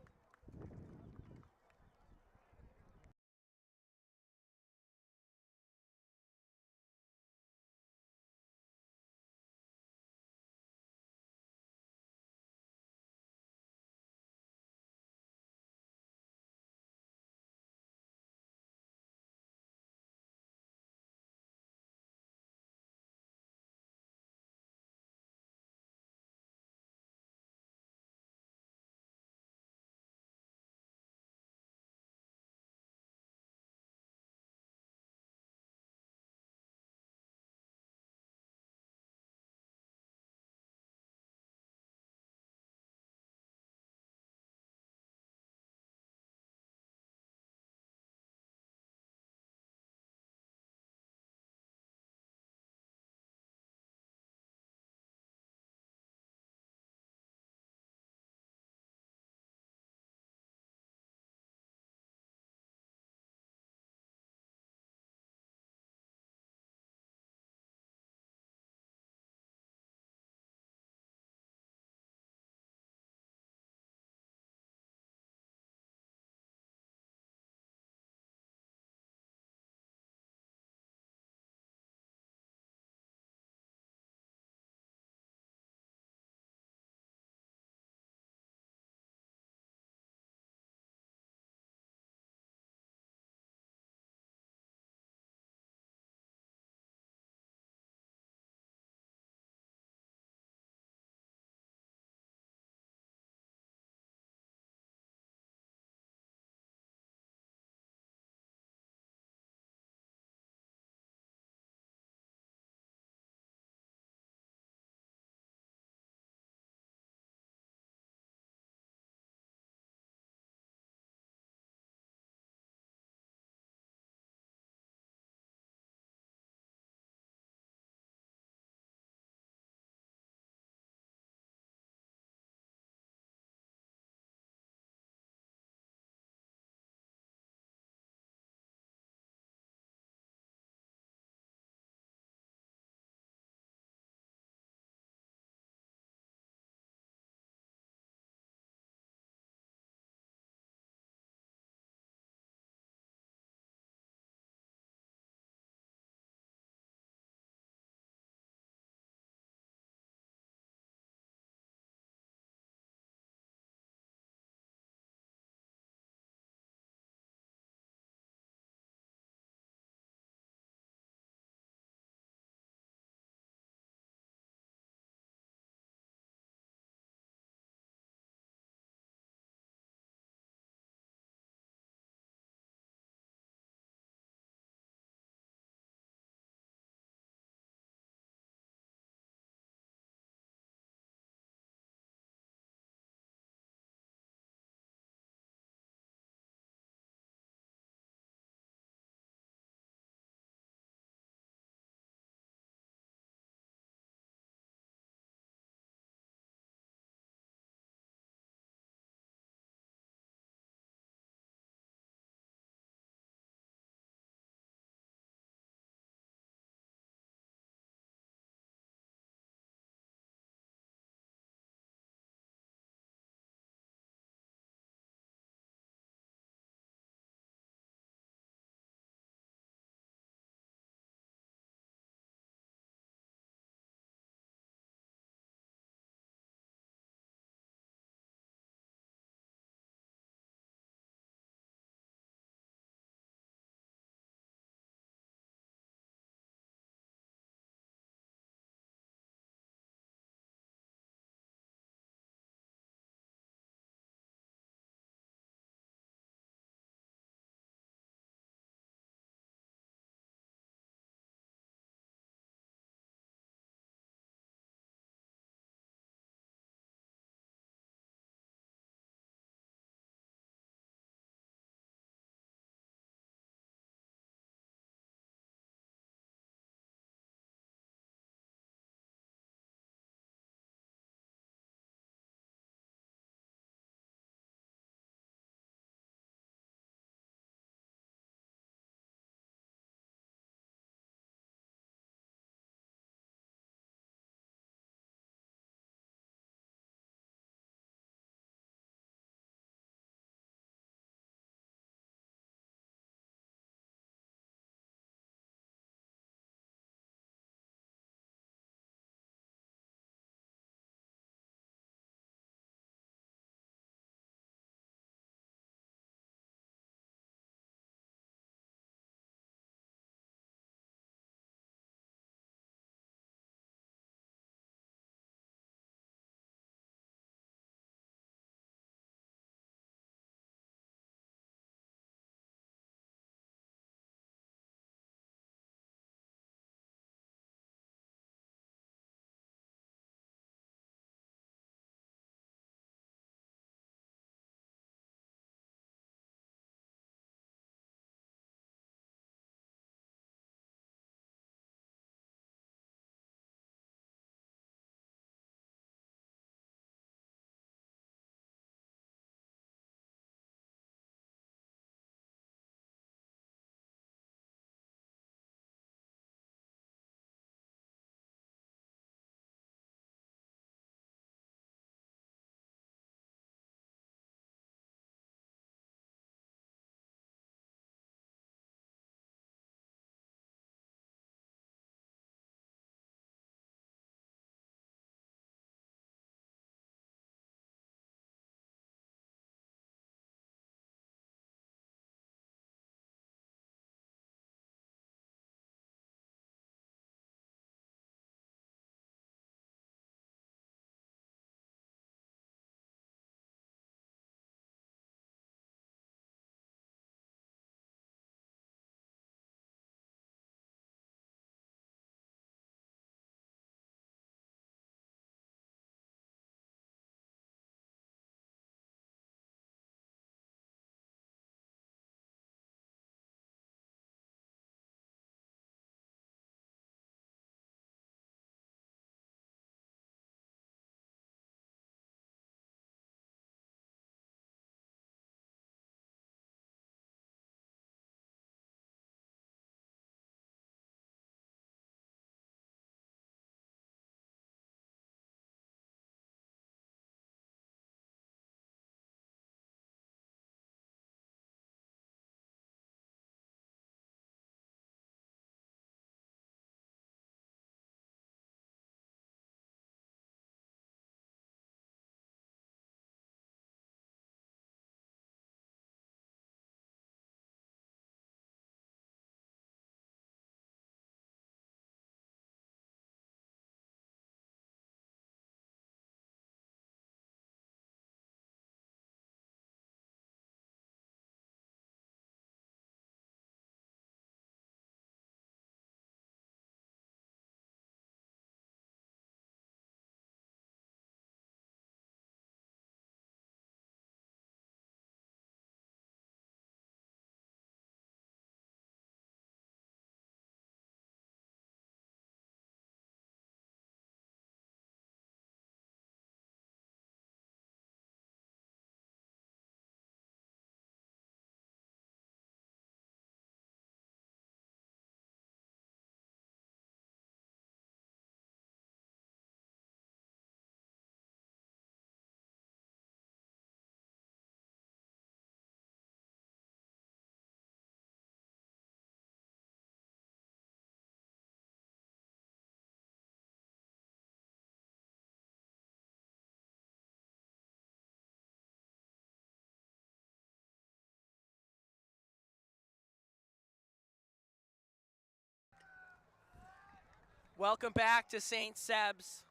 Welcome back to St. Seb's,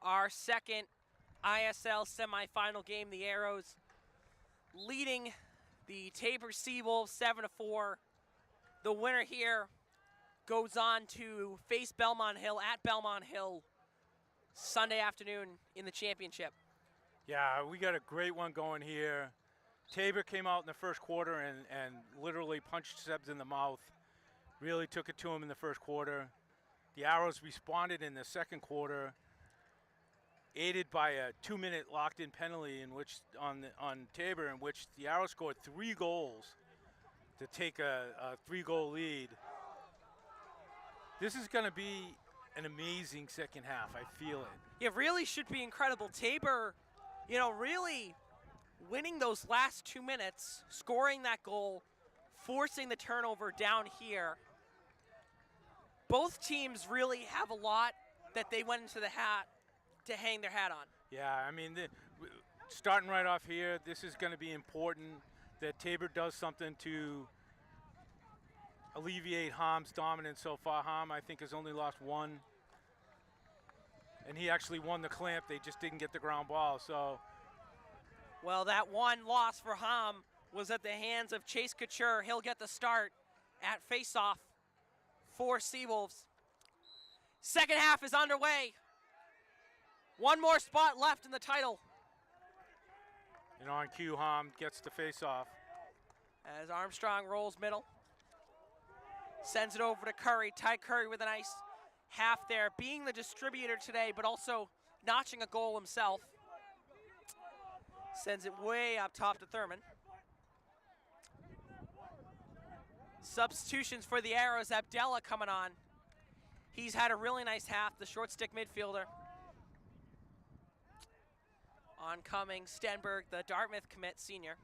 our second ISL semifinal game. The Arrows leading the Tabor Seawolves 7-4. The winner here goes on to face Belmont Hill at Belmont Hill Sunday afternoon in the championship. Yeah, we got a great one going here. Tabor came out in the first quarter and literally punched Sebs in the mouth. Really took it to him in the first quarter. The Arrows responded in the second quarter, aided by a 2-minute locked-in penalty in which on Tabor, in which the Arrows scored 3 goals to take a 3-goal lead. This is going to be an amazing second half. I feel it. It really should be incredible. Tabor, really winning those last 2 minutes, scoring that goal, forcing the turnover down here. Both teams really have a lot that they went into the hat to hang their hat on. Yeah, I mean, starting right off here, this is going to be important that Tabor does something to alleviate Ham's dominance so far. Ham, I think, has only lost 1. And he actually won the clamp. They just didn't get the ground ball. So, well, that one loss for Ham was at the hands of Chase Couture. He'll get the start at faceoff for Seawolves. Second half is underway. One more spot left in the title. And on cue, Ham gets the face-off. As Armstrong rolls middle. Sends it over to Curry. Ty Curry with a nice half there, being the distributor today, but also notching a goal himself. Sends it way up top to Thurman. Substitutions for the Arrows. Abdella coming on. He's had a really nice half, the short stick midfielder. Oncoming Stenberg, the Dartmouth commit senior.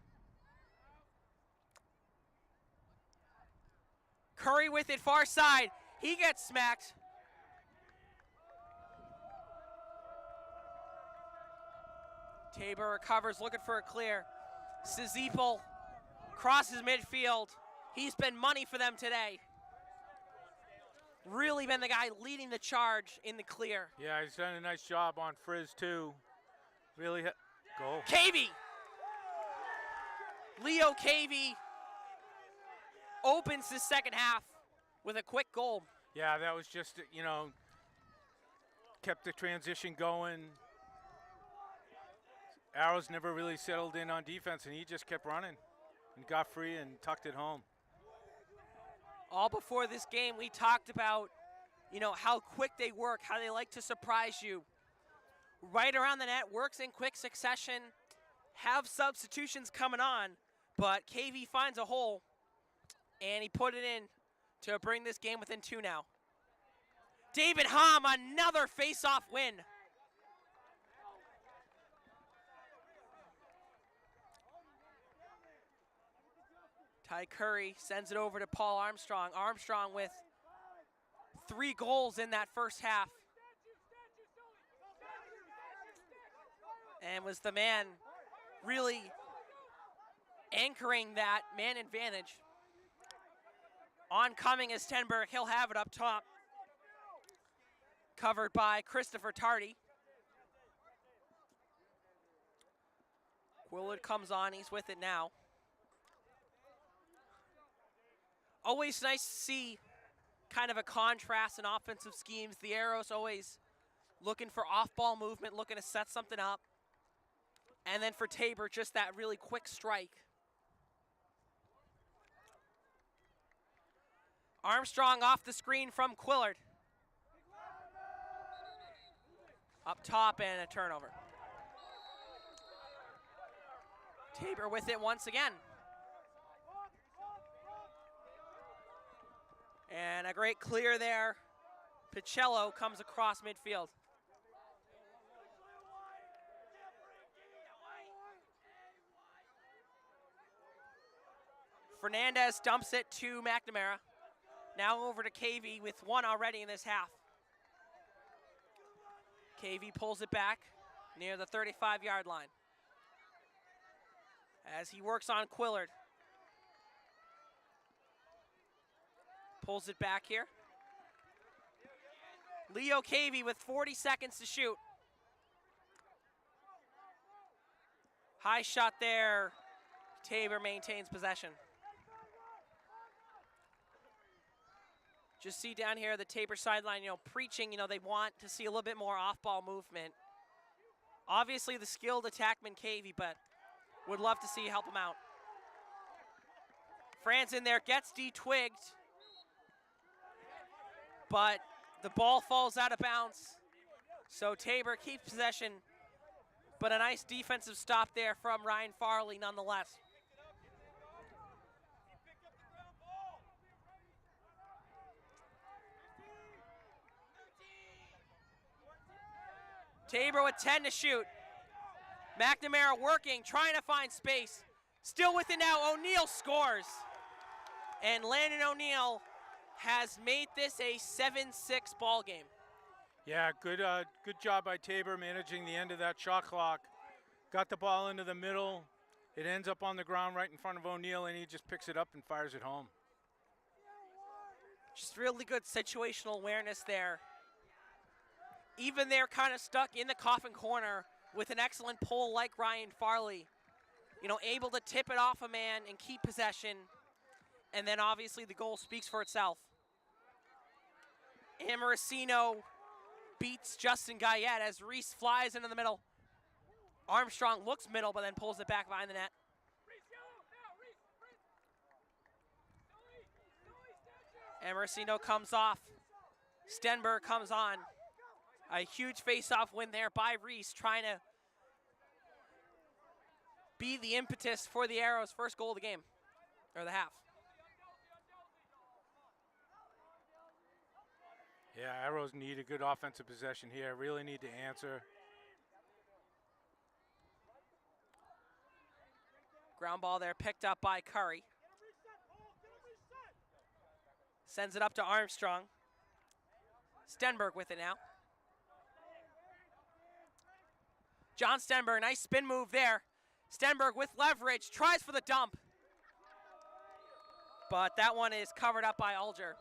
Curry with it far side. He gets smacked. Tabor recovers, looking for a clear. Sizipel crosses midfield. He's been money for them today. Really been the guy leading the charge in the clear. Yeah, he's done a nice job on Frizz too. Really, goal. Cavey. Leo Cavey opens the second half with a quick goal. Yeah, that was just, kept the transition going. Arrows never really settled in on defense, and he just kept running and got free and tucked it home. All before this game, we talked about, how quick they work, how they like to surprise you. Right around the net, works in quick succession, have substitutions coming on, but KV finds a hole, and he put it in to bring this game within 2 now. David Ham, another face-off win. Ty Curry sends it over to Paul Armstrong. Armstrong with 3 goals in that first half. And was the man really anchoring that man advantage. Oncoming is Stenberg. He'll have it up top. Covered by Christopher Tardy. Willard comes on. He's with it now. Always nice to see kind of a contrast in offensive schemes. The Arrows always looking for off-ball movement, looking to set something up. And then for Tabor, just that really quick strike. Armstrong off the screen from Quillard. Up top and a turnover. Tabor with it once again. And a great clear there. Pichello comes across midfield. Fernandez dumps it to McNamara. Now over to KV with 1 already in this half. KV pulls it back near the 35-yard line. As he works on Quillard. Pulls it back here. Leo Cavey with 40 seconds to shoot. High shot there. Tabor maintains possession. Just see down here the Tabor sideline, preaching, they want to see a little bit more off-ball movement. Obviously the skilled attackman Cavey, but would love to see help him out. Franz in there gets de-twigged, but the ball falls out of bounds. So Tabor keeps possession, but a nice defensive stop there from Ryan Farley nonetheless. Tabor with 10 to shoot. McNamara working, trying to find space. Still with it now, O'Neal scores. And Landon O'Neal has made this a 7-6 ball game. Yeah, good job by Tabor managing the end of that shot clock. Got the ball into the middle. It ends up on the ground right in front of O'Neal, and he just picks it up and fires it home. Just really good situational awareness there. Even they're kind of stuck in the coffin corner with an excellent pull like Ryan Farley. Able to tip it off a man and keep possession. And then obviously the goal speaks for itself. Amorisino beats Justin Guyette as Reese flies into the middle. Armstrong looks middle, but then pulls it back behind the net. Amorisino comes off. Stenberg comes on. A huge face-off win there by Reese, trying to be the impetus for the Arrows' first goal of the game, or the half. Yeah, Arrows need a good offensive possession here. Really need to answer. Ground ball there picked up by Curry. Sends it up to Armstrong. Stenberg with it now. John Stenberg, nice spin move there. Stenberg with leverage, tries for the dump. But that one is covered up by Alger.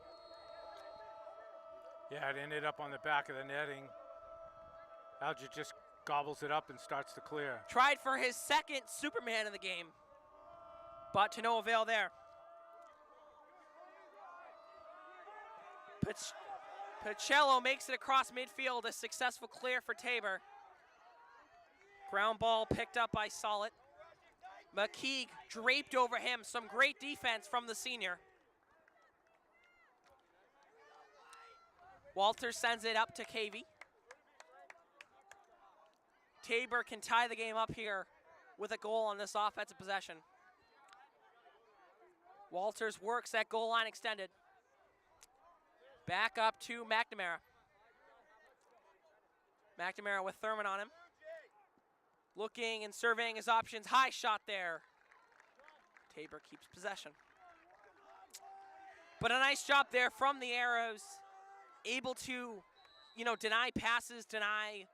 Yeah, it ended up on the back of the netting. Alger just gobbles it up and starts to clear. Tried for his second Superman of the game, but to no avail there. Pacello makes it across midfield, a successful clear for Tabor. Ground ball picked up by Solid. McKeague draped over him. Some great defense from the senior. Walter sends it up to Cavey. Tabor can tie the game up here with a goal on this offensive possession. Walters works that goal line extended. Back up to McNamara. McNamara with Thurman on him. Looking and surveying his options. High shot there. Tabor keeps possession. But a nice job there from the Arrows. Able to, deny passes, deny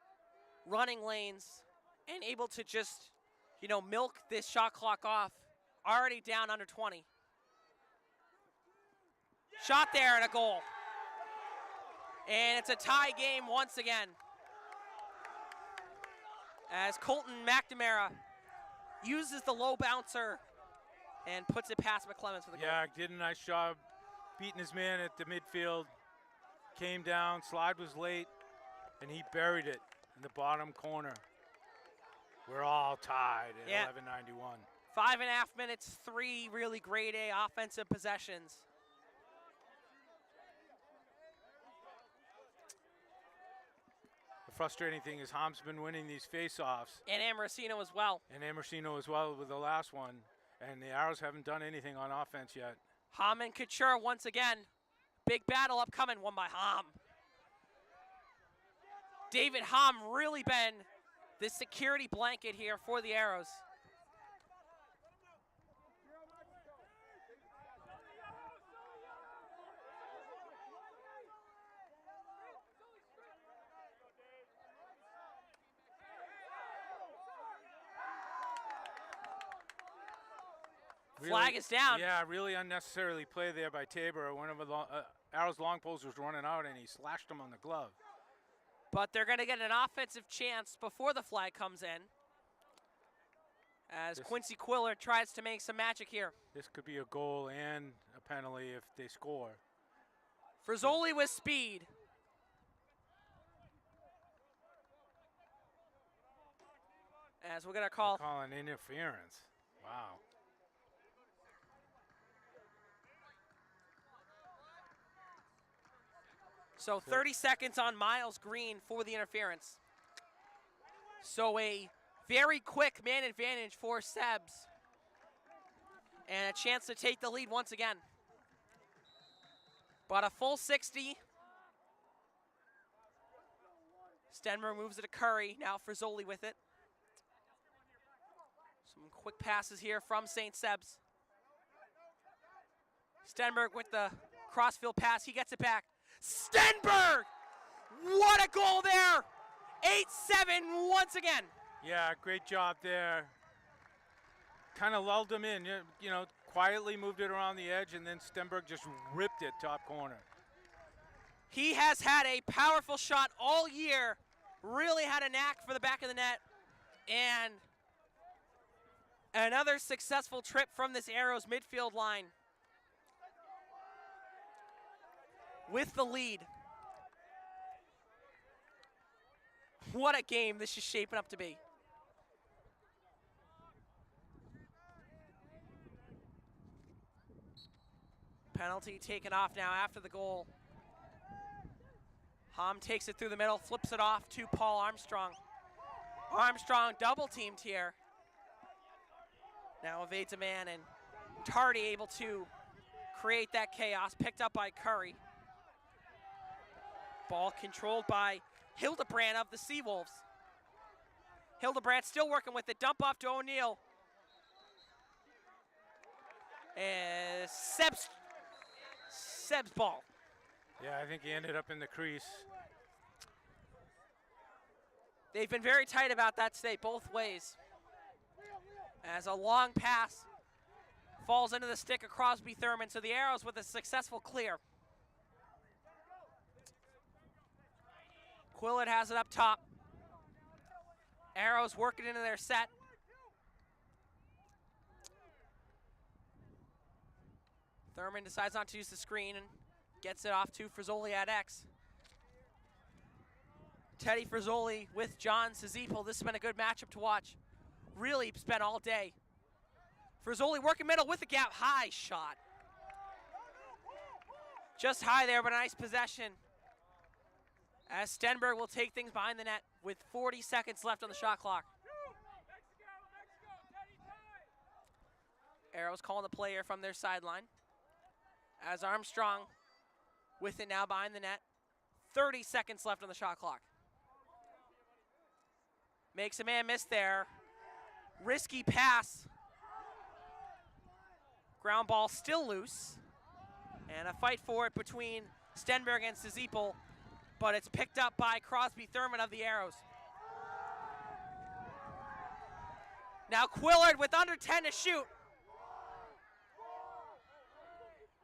running lanes, and able to just, milk this shot clock off. Already down under 20. Shot there and a goal. And it's a tie game once again, as Colton McNamara uses the low bouncer and puts it past McClemens for the goal. Yeah, did a nice job beating his man at the midfield. Came down, slide was late, and he buried it in the bottom corner. We're all tied at 11:91. 5.5 minutes, 3 really grade A offensive possessions. The frustrating thing is Ham's been winning these face-offs. And Amorisino as well. And Amorisino as well with the last one. And the Arrows haven't done anything on offense yet. Ham and Couture once again. Big battle upcoming, won by Ham. David Ham really been the security blanket here for the Arrows. Flag is down. Yeah, really unnecessarily play there by Tabor. One of Arrow's long poles was running out, and he slashed him on the glove. But they're going to get an offensive chance before the flag comes in, as Quincy Quillard tries to make some magic here. This could be a goal and a penalty if they score. Frizzoli with speed. As we're going to call an interference. Wow. So 30 seconds on Miles Green for the interference. So a very quick man advantage for Sebs. And a chance to take the lead once again. But a full 60. Stenberg moves it to Curry. Now Frizzoli with it. Some quick passes here from St. Sebs. Stenberg with the crossfield pass. He gets it back. Stenberg! What a goal there! 8-7 once again. Yeah, great job there. Kind of lulled him in, you know, quietly moved it around the edge, and then Stenberg just ripped it top corner. He has had a powerful shot all year, really had a knack for the back of the net, and another successful trip from this Arrows midfield line with the lead. What a game this is shaping up to be. Penalty taken off now after the goal. Hom takes it through the middle, flips it off to Paul Armstrong. Armstrong double teamed here. Now evades a man, and Tardy able to create that chaos, picked up by Curry. Ball controlled by Hildebrand of the Seawolves. Hildebrand still working with it, dump off to O'Neill. And Seb's ball. Yeah, I think he ended up in the crease. They've been very tight about that today, both ways. As a long pass falls into the stick of Crosby Thurman, so the Arrows with a successful clear. Quillard has it up top. Arrows working into their set. Thurman decides not to use the screen and gets it off to Frizzoli at X. Teddy Frizzoli with John Sazipel. This has been a good matchup to watch. Really spent all day. Frizzoli working middle with the gap. High shot. Just high there, but a nice possession. As Stenberg will take things behind the net with 40 seconds left on the shot clock. Arrows calling the player from their sideline. As Armstrong with it now behind the net. 30 seconds left on the shot clock. Makes a man miss there. Risky pass. Ground ball still loose. And a fight for it between Stenberg and Sazipel, but it's picked up by Crosby Thurman of the Arrows. Now Quillard with under 10 to shoot.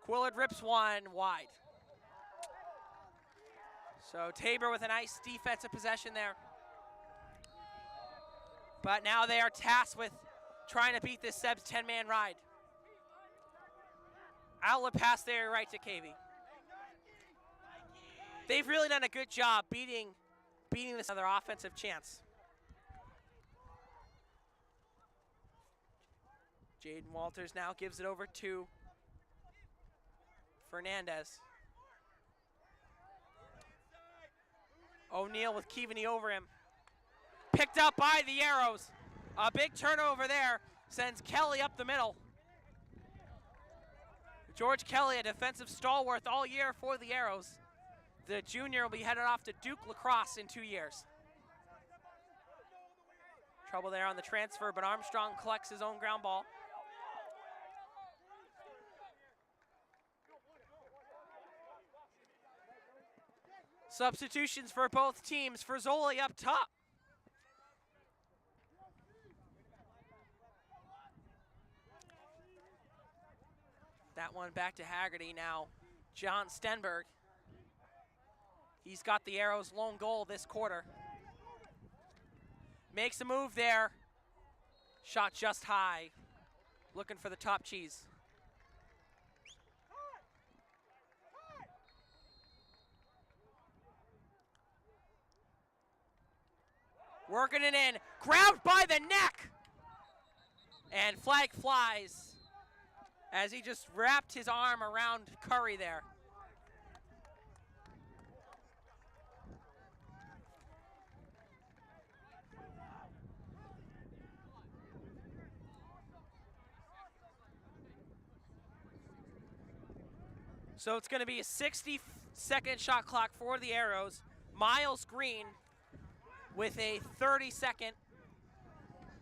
Quillard rips one wide. So Tabor with a nice defensive possession there. But now they are tasked with trying to beat this Seb's 10-man ride. Outlet pass there right to KV. They've really done a good job beating this other offensive chance. Jaden Walters now gives it over to Fernandez. O'Neill with Keaveney over him. Picked up by the Arrows. A big turnover there sends Kelly up the middle. George Kelly, a defensive stalwart all year for the Arrows. The junior will be headed off to Duke Lacrosse in 2 years. Trouble there on the transfer, but Armstrong collects his own ground ball. Substitutions for both teams. Frizzoli up top. That one back to Haggerty now. John Stenberg. He's got the Arrows' lone goal this quarter. Makes a move there. Shot just high. Looking for the top cheese. Working it in. Grabbed by the neck. And flag flies as he just wrapped his arm around Curry there. So it's going to be a 60-second shot clock for the Arrows. Miles Green with a 30-second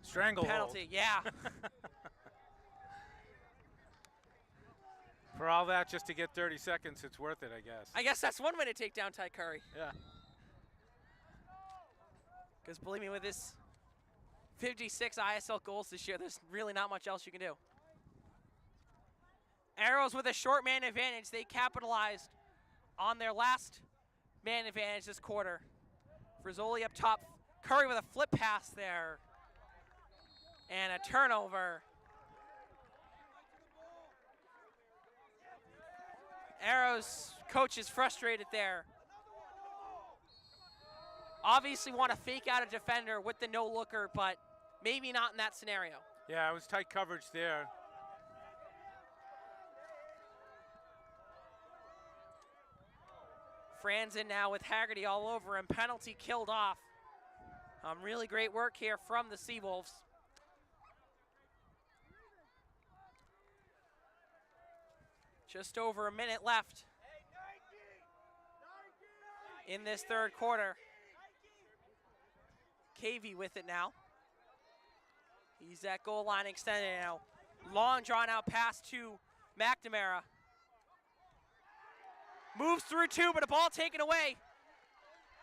Stranglehold. penalty. Yeah. For all that, just to get 30 seconds, it's worth it, I guess. I guess that's one way to take down Ty Curry. Yeah. Because believe me, with this 56 ISL goals this year, there's really not much else you can do. Arrows with a short man advantage. They capitalized on their last man advantage this quarter. Frizzoli up top. Curry with a flip pass there. And a turnover. Arrows coach is frustrated there. Obviously want to fake out a defender with the no-looker, but maybe not in that scenario. Yeah, it was tight coverage there. Franzen now with Haggerty all over him. Penalty killed off. Really great work here from the Seawolves. Just over a minute left in this third quarter. Cavey with it now. He's at goal line extended now. Long drawn out pass to McNamara. Moves through two, but a ball taken away.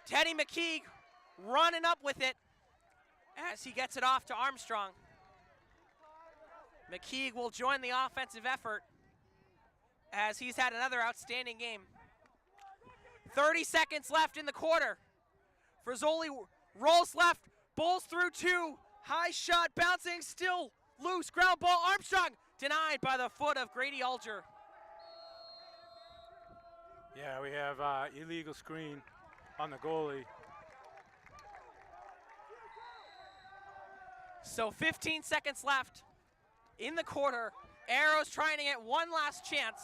Teddy McKeague running up with it as he gets it off to Armstrong. McKeague will join the offensive effort as he's had another outstanding game. 30 seconds left in the quarter. Frizzoli rolls left, bowls through two. High shot, bouncing, still loose. Ground ball, Armstrong denied by the foot of Grady Alger. Yeah, we have illegal screen on the goalie. So 15 seconds left in the quarter. Arrows trying to get one last chance.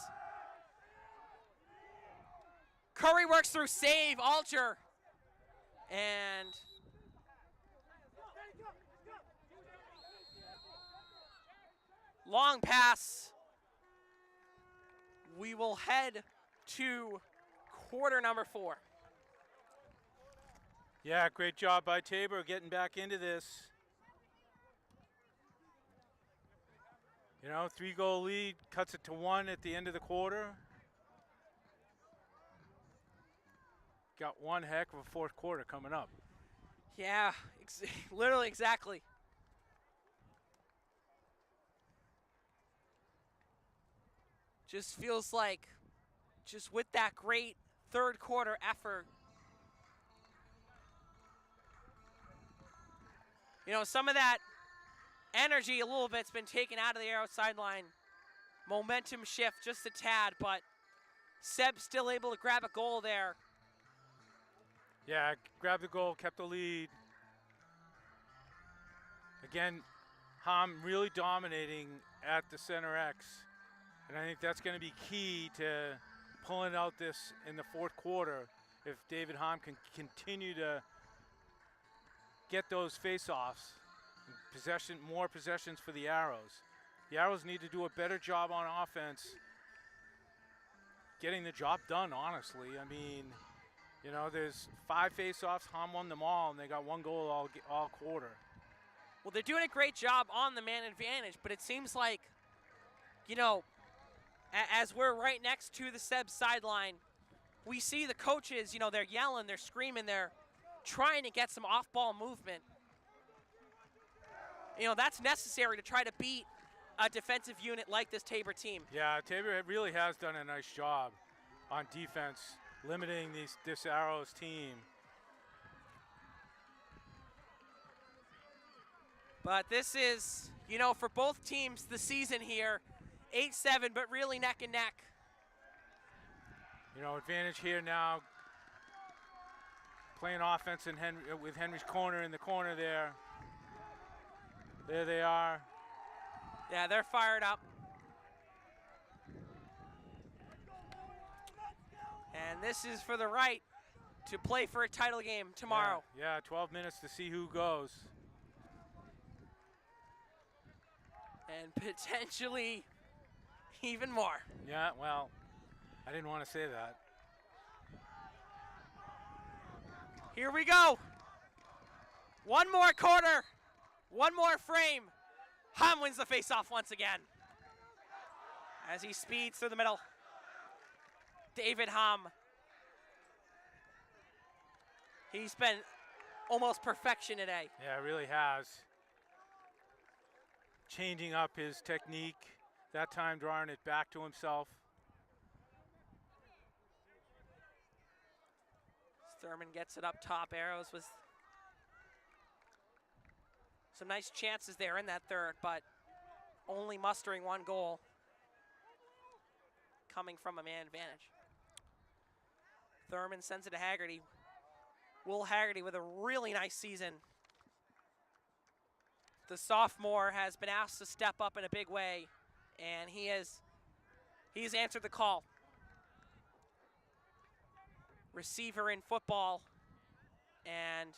Curry works through, save, Alger. And long pass. We will head to quarter number 4. Yeah, great job by Tabor getting back into this. You know, 3-goal lead, cuts it to 1 at the end of the quarter. Got one heck of a fourth quarter coming up. Yeah, literally exactly. Just feels like, just with that great third quarter effort, you know, some of that energy a little bit's been taken out of the Arrow sideline. Momentum shift just a tad, but Seb still able to grab a goal there. Yeah, grabbed the goal, kept the lead. Again, Ham really dominating at the center X. And I think that's going to be key to pulling out this in the fourth quarter if David Ham can continue to get those face-offs. More possessions for the Arrows. The Arrows need to do a better job on offense getting the job done, honestly. I mean, you know, there's 5 face-offs, Ham won them all, and they got 1 goal all quarter. Well, they're doing a great job on the man advantage, but it seems like, you know, as we're right next to the Seb sideline, we see the coaches, you know, they're yelling, they're screaming, they're trying to get some off-ball movement. You know, that's necessary to try to beat a defensive unit like this Tabor team. Yeah, Tabor really has done a nice job on defense, limiting this Arrows team. But this is, you know, for both teams, the season here, 8-7, but really neck and neck. You know, advantage here now. Playing offense in with Henry's corner in the corner there. There they are. Yeah, they're fired up. And this is for the right to play for a title game tomorrow. Yeah, 12 minutes to see who goes. And potentially even more. Yeah, well, I didn't want to say that. Here we go. One more quarter. One more frame. Hum wins the faceoff once again. As he speeds through the middle. David Hum. He's been almost perfection today. Yeah, it really has. Changing up his technique. That time drawing it back to himself. Thurman gets it up top. Arrows with some nice chances there in that third, but only mustering one goal coming from a man advantage. Thurman sends it to Haggerty. Will Haggerty with a really nice season. The sophomore has been asked to step up in a big way, and he's answered the call. Receiver in football, and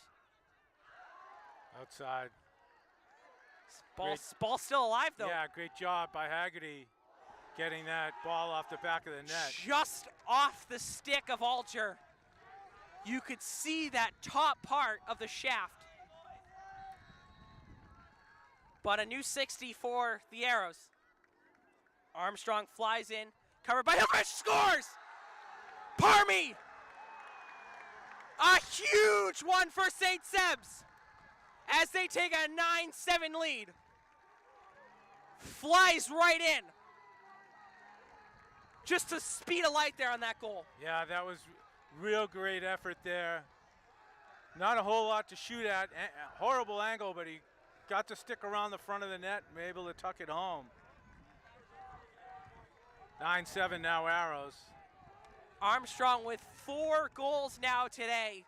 outside. Ball's still alive though. Yeah, great job by Haggerty getting that ball off the back of the net. Just off the stick of Alger. You could see that top part of the shaft. But a new 60 for the Arrows. Armstrong flies in, covered by Hillrich, scores! Parmy! A huge one for St. Seb's as they take a 9-7 lead. Flies right in. Just the speed of light there on that goal. Yeah, that was real great effort there. Not a whole lot to shoot at. Horrible angle, but he got to stick around the front of the net and be able to tuck it home. 9-7 now Arrows. Armstrong with 4 goals now today.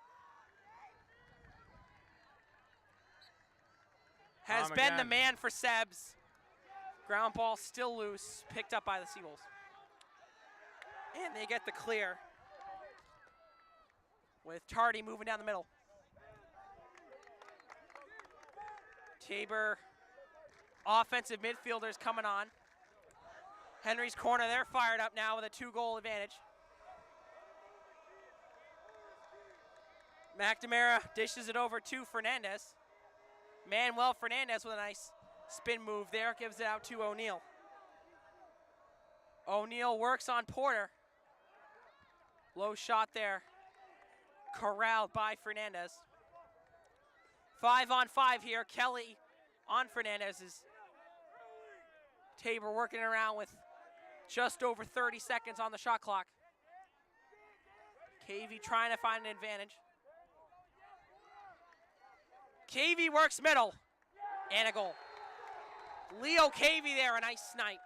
Has been the man for Sebs. Ground ball still loose, picked up by the Seagulls. And they get the clear with Tardy moving down the middle. Tabor offensive midfielders coming on. Henry's corner, they're fired up now with a 2-goal advantage. McNamara dishes it over to Fernandez. Manuel Fernandez with a nice spin move there, gives it out to O'Neill. O'Neill works on Porter. Low shot there, corralled by Fernandez. 5-on-5 here, Kelly on Fernandez's. Tabor working around with just over 30 seconds on the shot clock. Cavey trying to find an advantage. Cavey works middle, and a goal. Leo Cavey there, a nice snipe.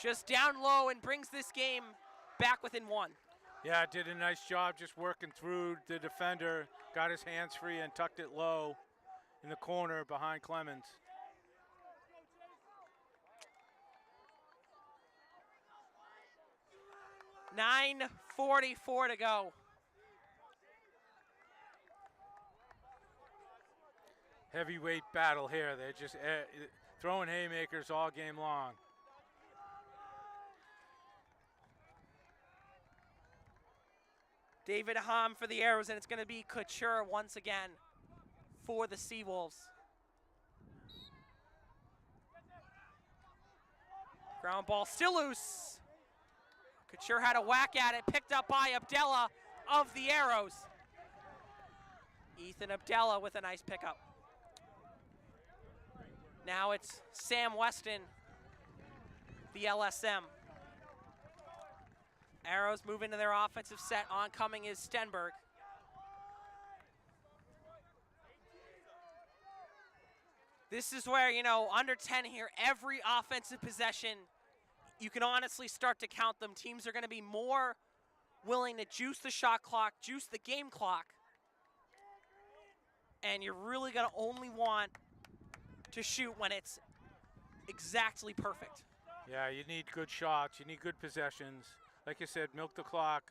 Just down low and brings this game back within 1. Yeah, did a nice job just working through the defender, got his hands free and tucked it low in the corner behind Clemens. .9:44 to go. Heavyweight battle here. They're just throwing haymakers all game long. David Hom for the Arrows, and it's going to be Couture once again for the Seawolves. Ground ball still loose. Couture had a whack at it, picked up by Abdella of the Arrows. Ethan Abdella with a nice pickup. Now it's Sam Weston, the LSM. Arrows move into their offensive set. Oncoming is Stenberg. This is where, under 10 here, every offensive possession, you can honestly start to count them. Teams are going to be more willing to juice the shot clock, juice the game clock. And you're really going to only want to shoot when it's exactly perfect. Yeah, you need good shots. You need good possessions. Like I said, milk the clock,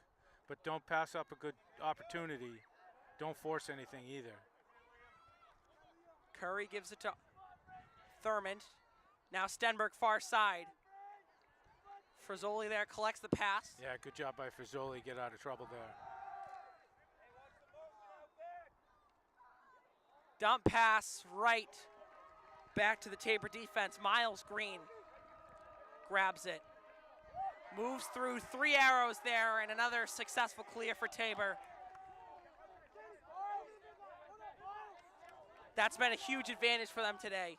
but don't pass up a good opportunity. Don't force anything either. Curry gives it to Thurmond. Now Stenberg far side. Frizzoli there collects the pass. Yeah, good job by Frizzoli. Get out of trouble there. Dump pass right back to the Tabor defense. Miles Green grabs it. Moves through 3 arrows there, and another successful clear for Tabor. That's been a huge advantage for them today.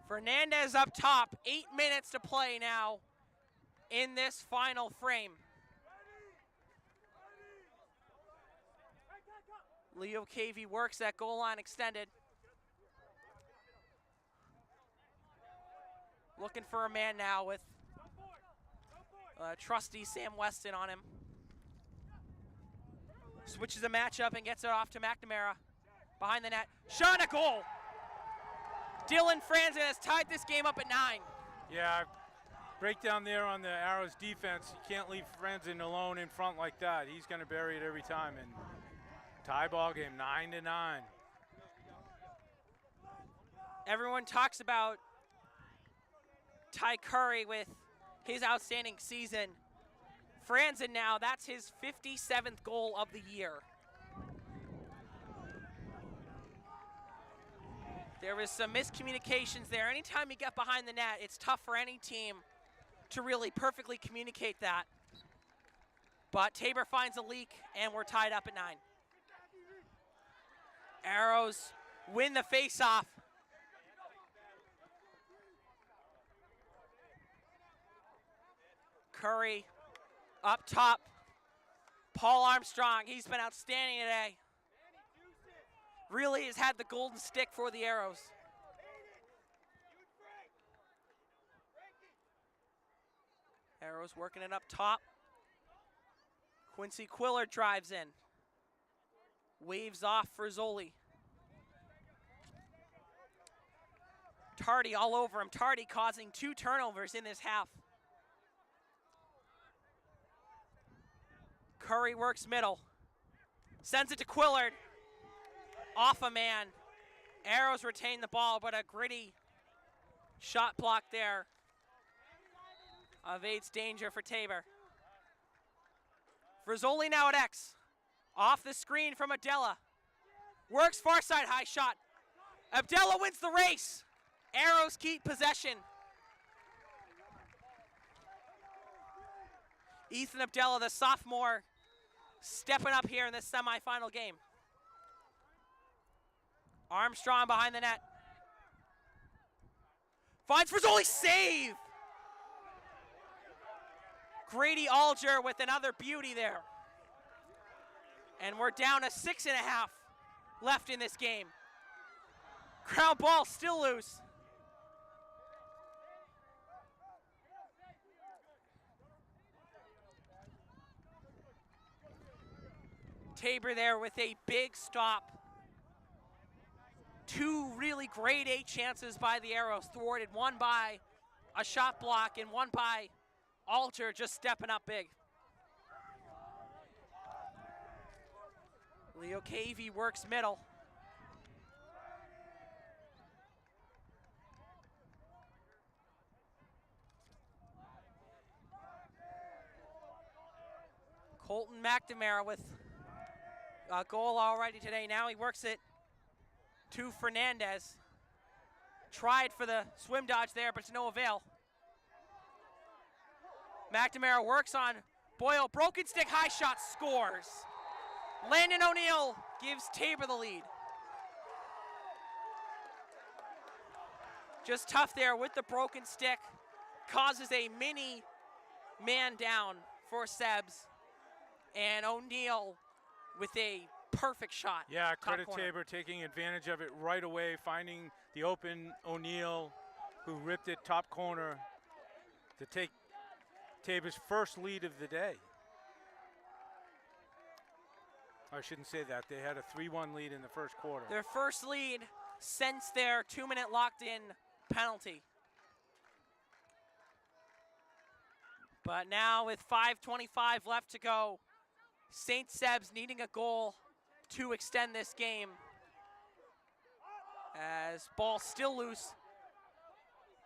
Fernandez up top, 8 minutes to play now in this final frame. Leo Cavey works that goal line extended. Looking for a man now with trusty Sam Weston on him. Switches the matchup and gets it off to McNamara. Behind the net, shot, a goal! Dylan Franzen has tied this game up at 9. Yeah, breakdown there on the Arrows defense. You can't leave Franzen alone in front like that. He's going to bury it every time. And tie ball game, 9-9. Everyone talks about Ty Curry with his outstanding season. Franzen now, that's his 57th goal of the year. There was some miscommunications there. Anytime you get behind the net, it's tough for any team to really perfectly communicate that. But Tabor finds a leak, and we're tied up at 9. Arrows win the face-off. Curry up top. Paul Armstrong, he's been outstanding today. Really has had the golden stick for the Arrows. Arrows working it up top. Quincy Quillard drives in. Waves off for Zoli. Tardy all over him. Tardy causing 2 turnovers in this half. Curry works middle. Sends it to Quillard. Off a man. Arrows retain the ball, but a gritty shot block there evades danger for Tabor. Frizzoli now at X. Off the screen from Abdella. Works far side, high shot. Abdella wins the race. Arrows keep possession. Ethan Abdella, the sophomore, stepping up here in this semifinal game. Armstrong behind the net. Finds Frizzoli, save! Grady Alger with another beauty there. And we're down to 6.5 left in this game. Ground ball still loose. Tabor there with a big stop. 2 really grade A chances by the Arrows, thwarted, one by a shot block and one by Alter just stepping up big. Leo Cavey works middle. Colton McNamara with a goal already today. Now he works it to Fernandez. Tried for the swim dodge there, but to no avail. McNamara works on Boyle. Broken stick, high shot, scores. Landon O'Neill gives Tabor the lead. Just tough there with the broken stick. Causes a mini man down for Sebs. And O'Neill with a perfect shot. Yeah, credit corner. Tabor taking advantage of it right away, finding the open O'Neill, who ripped it top corner to take Tabor's first lead of the day. I shouldn't say that. They had a 3-1 lead in the first quarter. Their first lead since their 2-minute locked-in penalty. But now with 5:25 left to go, St. Seb's needing a goal to extend this game. As ball still loose,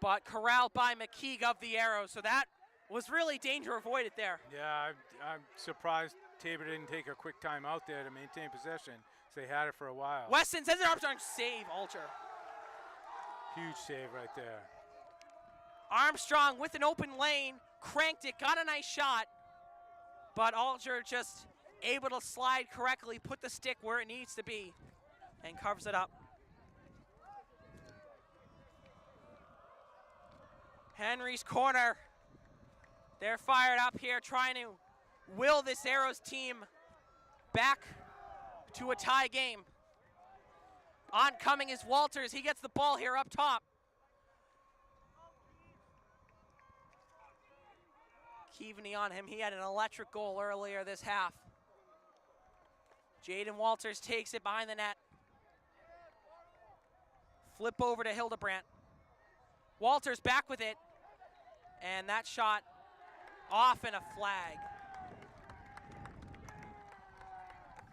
but corralled by McKeague of the Arrows. So that was really danger avoided there. Yeah, I'm surprised Tabor didn't take a quick time out there to maintain possession, so they had it for a while. Weston sends it Armstrong, save Alger. Huge save right there. Armstrong with an open lane, cranked it, got a nice shot, but Alger just able to slide correctly, put the stick where it needs to be, and covers it up. Henry's corner. They're fired up here, trying to will this Arrows team back to a tie game. Oncoming is Walters. He gets the ball here up top. Keaveney on him. He had an electric goal earlier this half. Jaden Walters takes it behind the net. Flip over to Hildebrandt. Walters back with it. And that shot off in a flag.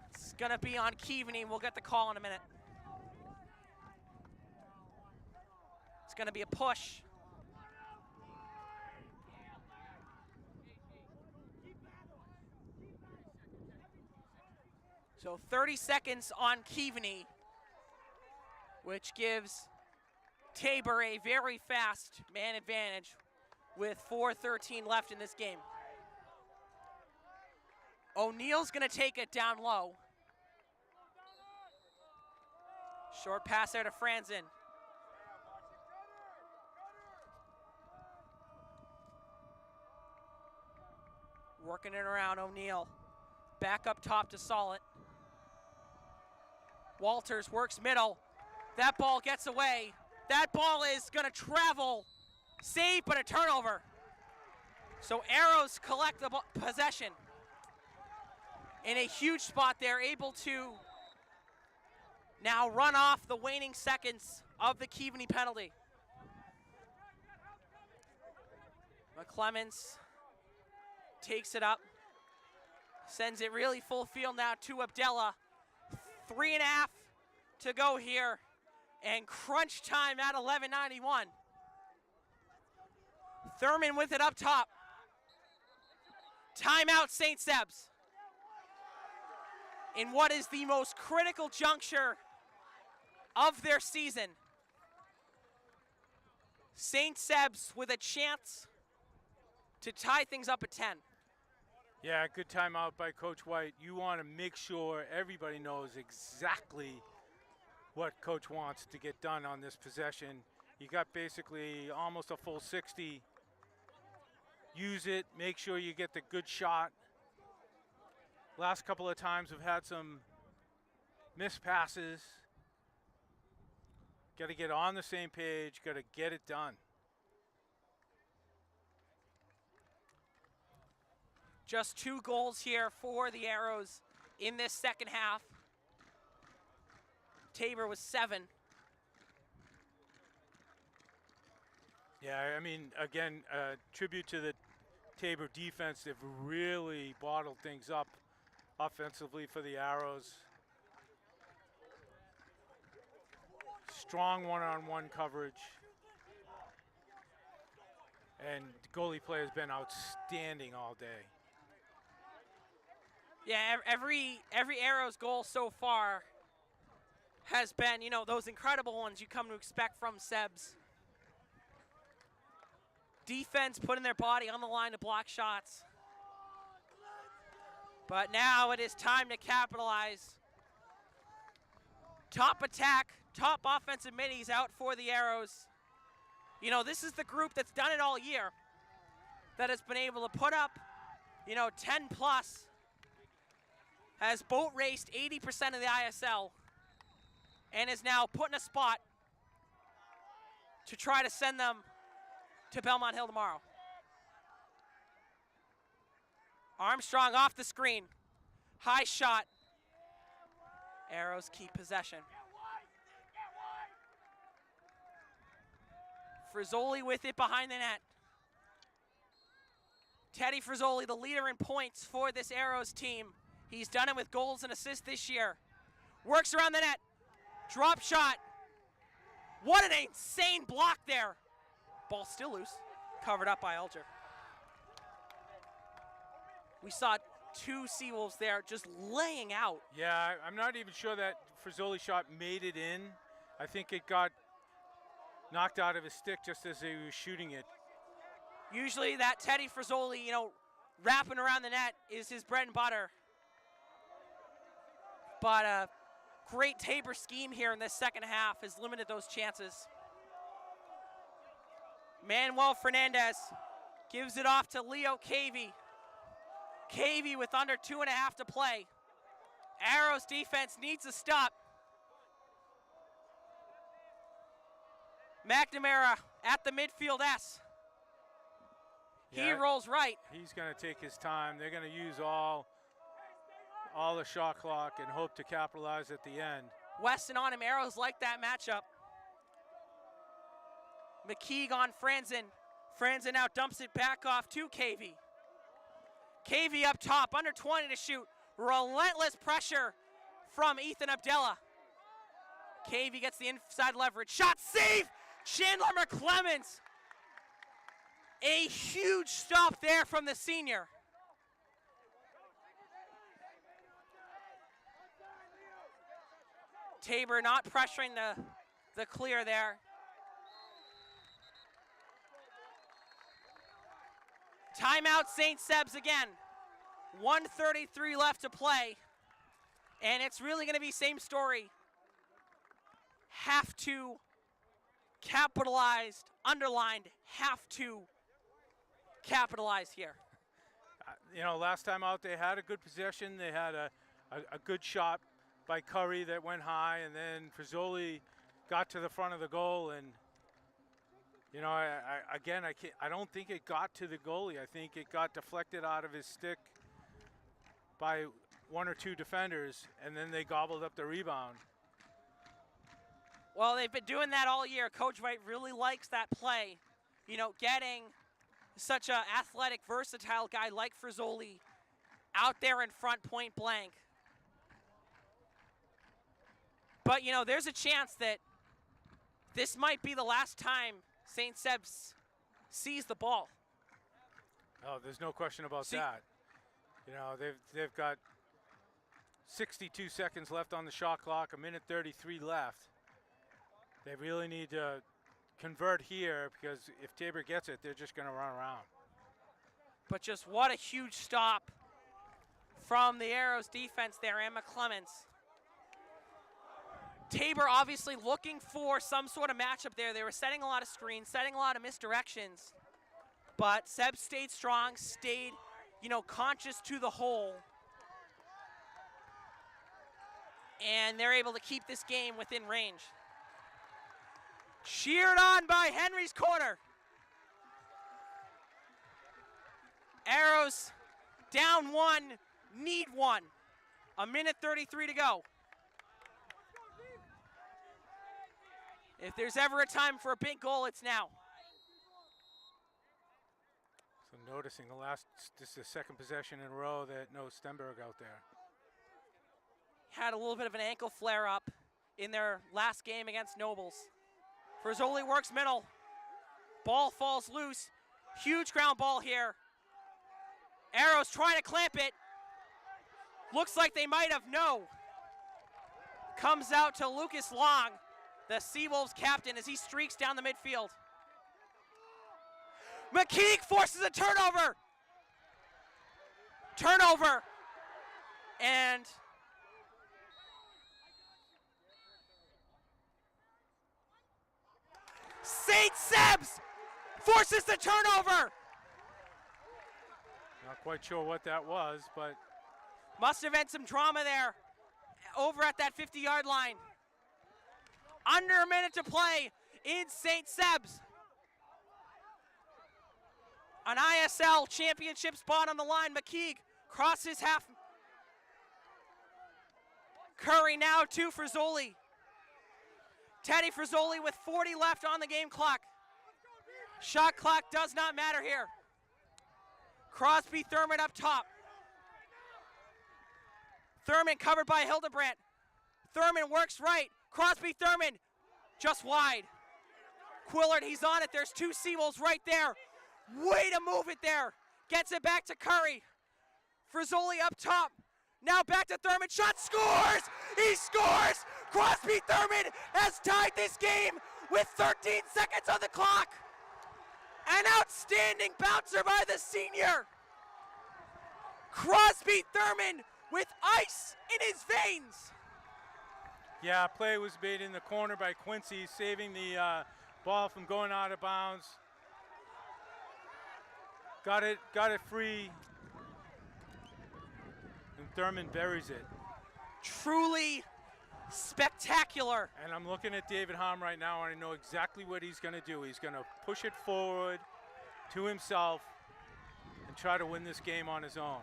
It's going to be on Keaveney. We'll get the call in a minute. It's going to be a push. So 30 seconds on Keaveney, which gives Tabor a very fast man advantage with 4:13 left in this game. O'Neill's going to take it down low. Short pass there to Franzen. Working it around O'Neill. Back up top to Solid. Walters works middle. That ball gets away. That ball is going to travel. Save, but a turnover. So Arrows collect the possession. In a huge spot there, able to now run off the waning seconds of the Keaveney penalty. McClemens takes it up. Sends it really full field now to Abdella. 3.5 to go here. And crunch time at 11:91. Thurman with it up top. Timeout St. Seb's. In what is the most critical juncture of their season. St. Seb's with a chance to tie things up at 10. Yeah, good timeout by Coach White. You want to make sure everybody knows exactly what Coach wants to get done on this possession. You got basically almost a full 60. Use it, make sure you get the good shot. Last couple of times we've had some missed passes. Got to get on the same page, got to get it done. Just 2 goals here for the Arrows in this second half. Tabor was 7. Yeah, I mean, again, tribute to the Tabor defense. They've really bottled things up offensively for the Arrows. Strong one-on-one coverage. And the goalie play has been outstanding all day. Yeah, every Arrows goal so far has been, you know, those incredible ones you come to expect from Sebs. Defense putting their body on the line to block shots. But now it is time to capitalize. Top attack, top offensive minis out for the Arrows. You know, this is the group that's done it all year, that has been able to put up, 10 plus, has boat raced 80% of the ISL, and is now put in a spot to try to send them to Belmont Hill tomorrow. Armstrong off the screen. High shot. Arrows keep possession. Frizzoli with it behind the net. Teddy Frizzoli, the leader in points for this Arrows team. He's done it with goals and assists this year. Works around the net. Drop shot. What an insane block there. Ball still loose. Covered up by Alger. We saw two Seawolves there just laying out. Yeah, I'm not even sure that Frizzoli shot made it in. I think it got knocked out of his stick just as he was shooting it. Usually that Teddy Frizzoli, wrapping around the net is his bread and butter. But a great Tabor scheme here in this second half has limited those chances. Manuel Fernandez gives it off to Leo Cavey. Cavey with under 2.5 to play. Arrows defense needs to stop. McNamara at the midfield S. He rolls right. He's going to take his time. They're going to use all the shot clock and hope to capitalize at the end. Weston on him. Arrows like that matchup. McKeague on Franzen. Franzen now dumps it back off to Cavey. Cavey up top, under 20 to shoot. Relentless pressure from Ethan Abdella. Cavey gets the inside leverage. Shot save! Chandler McClemens. A huge stop there from the senior. Tabor not pressuring the clear there. Timeout St. Seb's again. 1:33 left to play. And it's really going to be same story. Have to capitalized, underlined, have to capitalize here. Last time out they had a good possession. They had a good shot by Curry that went high, and then Frizzoli got to the front of the goal, and I don't think it got to the goalie. I think it got deflected out of his stick by one or two defenders, and then they gobbled up the rebound. Well, they've been doing that all year. Coach White really likes that play. Getting such an athletic, versatile guy like Frizzoli out there in front, point blank. But, there's a chance that this might be the last time St. Seb's sees the ball. Oh, there's no question about that. They've got 62 seconds left on the shot clock, 1:33 left. They really need to convert here, because if Tabor gets it, they're just going to run around. But just what a huge stop from the Arrows defense there, and McClemens. Tabor obviously looking for some sort of matchup there. They were setting a lot of screens, setting a lot of misdirections. But Seb stayed strong, stayed, conscious to the hole. And they're able to keep this game within range. Cheered on by Henry's corner. Arrows down one, need one. 1:33 to go. If there's ever a time for a big goal, it's now. So noticing this is the second possession in a row that no Stenberg out there. Had a little bit of an ankle flare-up in their last game against Nobles. Frizzoli works middle. Ball falls loose. Huge ground ball here. Arrows trying to clamp it. Looks like they might have. No. Comes out to Lucas Long, the Seawolves captain, as he streaks down the midfield. McKeague forces a turnover. Turnover And St. Seb's forces the turnover. Not quite sure what that was, but Must have been some drama there over at that 50-yard line. Under a minute to play in St. Seb's. An ISL championship spot on the line. McKeague crosses half. Curry now to Frizzoli. Teddy Frizzoli with 40 left on the game clock. Shot clock does not matter here. Crosby Thurman up top. Thurman covered by Hildebrandt. Thurman works right. Crosby Thurman just wide. Quillard, he's on it. There's two Seawolves right there. Way to move it there. Gets it back to Curry. Frizzoli up top. Now back to Thurman. Shot, scores! He scores! Crosby Thurman has tied this game with 13 seconds on the clock. An outstanding bouncer by the senior. Crosby Thurman with ice in his veins. yeah, play was made in the corner by Quincy, saving the ball from going out of bounds. Got it free. And Thurman buries it. Truly spectacular. And I'm looking at David Hom right now, and I know exactly what he's going to do. He's going to push it forward to himself and try to win this game on his own.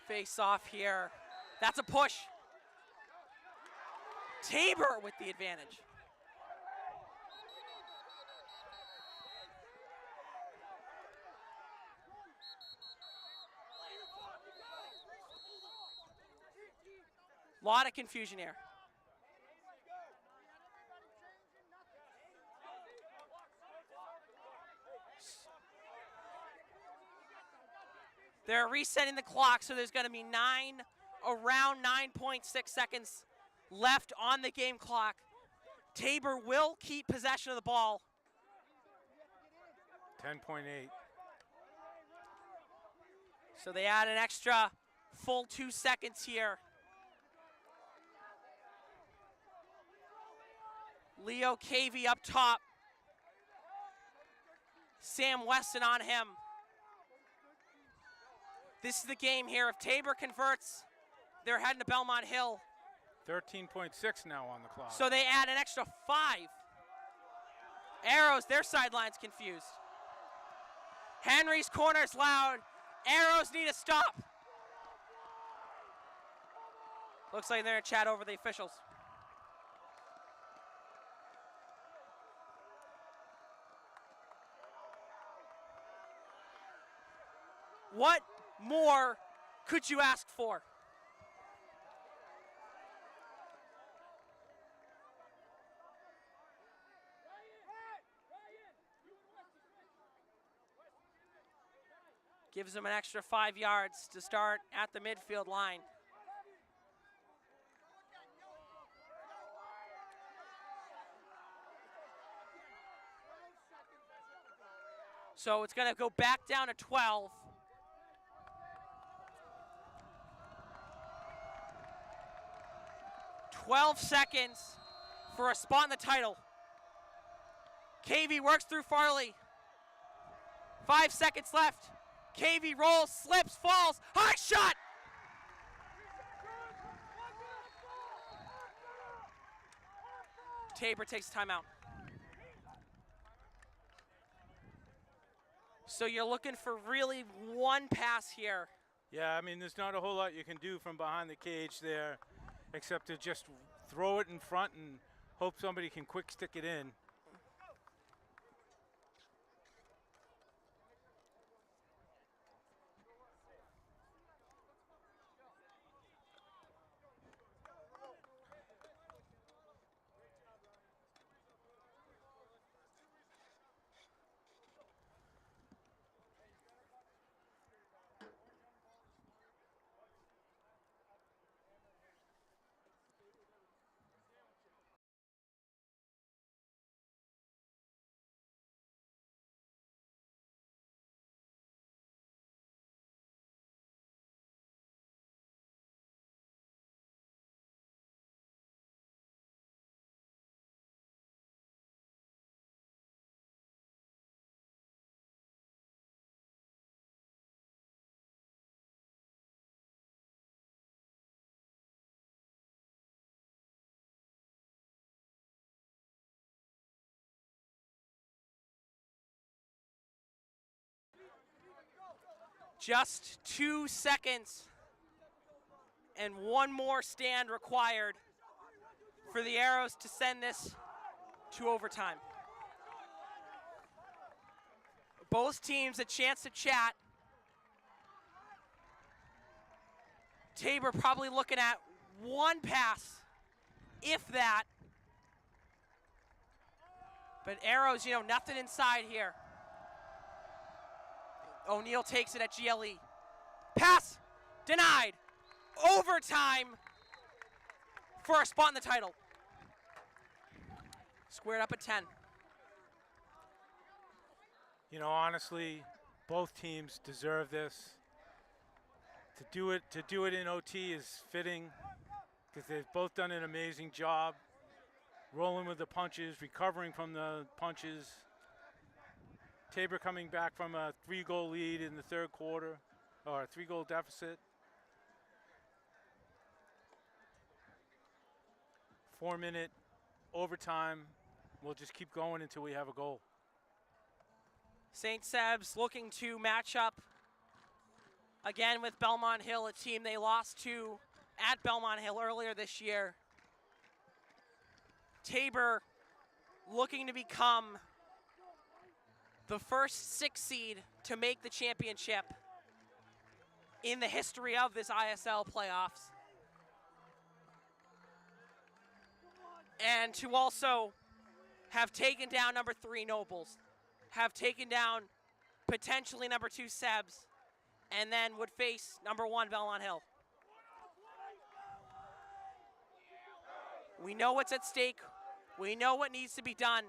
Face off here. That's a push. Tabor with the advantage. Lot of confusion here. They're resetting the clock, so there's going to be around 9.6 seconds left on the game clock. Tabor will keep possession of the ball. 10.8. So they add an extra full 2 seconds here. Leo Cavey up top. Sam Weston on him. This is the game here. If Tabor converts, they're heading to Belmont Hill. 13.6 now on the clock. So they add an extra 5. Arrows, their sideline's confused. Henry's corner's loud. Arrows need to stop. Looks like they're going to chat over the officials. What more could you ask for? Gives them an extra 5 yards to start at the midfield line. So it's going to go back down to 12. $12 seconds for a spot in the title. Cavey works through Farley. 5 seconds left. Cavey rolls, slips, falls. High shot! Tabor takes timeout. So you're looking for really one pass here. Yeah, I mean, there's not a whole lot you can do from behind the cage there, except to just throw it in front and hope somebody can quick stick it in. Just 2 seconds and one more stand required for the Arrows to send this to overtime. Both teams a chance to chat. Tabor probably looking at one pass, if that. But Arrows, nothing inside here. O'Neal takes it at GLE. Pass denied. Overtime for a spot in the title. Squared up at 10. Honestly, both teams deserve this. To do it in OT is fitting because they've both done an amazing job rolling with the punches, recovering from the punches. Tabor coming back from a 3-goal lead in the third quarter, or a 3-goal deficit. 4-minute overtime. We'll just keep going until we have a goal. St. Seb's looking to match up again with Belmont Hill, a team they lost to at Belmont Hill earlier this year. Tabor looking to become the first 6 seed to make the championship in the history of this ISL playoffs. And to also have taken down number 3 Nobles, have taken down potentially number 2 Sebs, and then would face number 1 Belmont Hill. We know what's at stake. We know what needs to be done.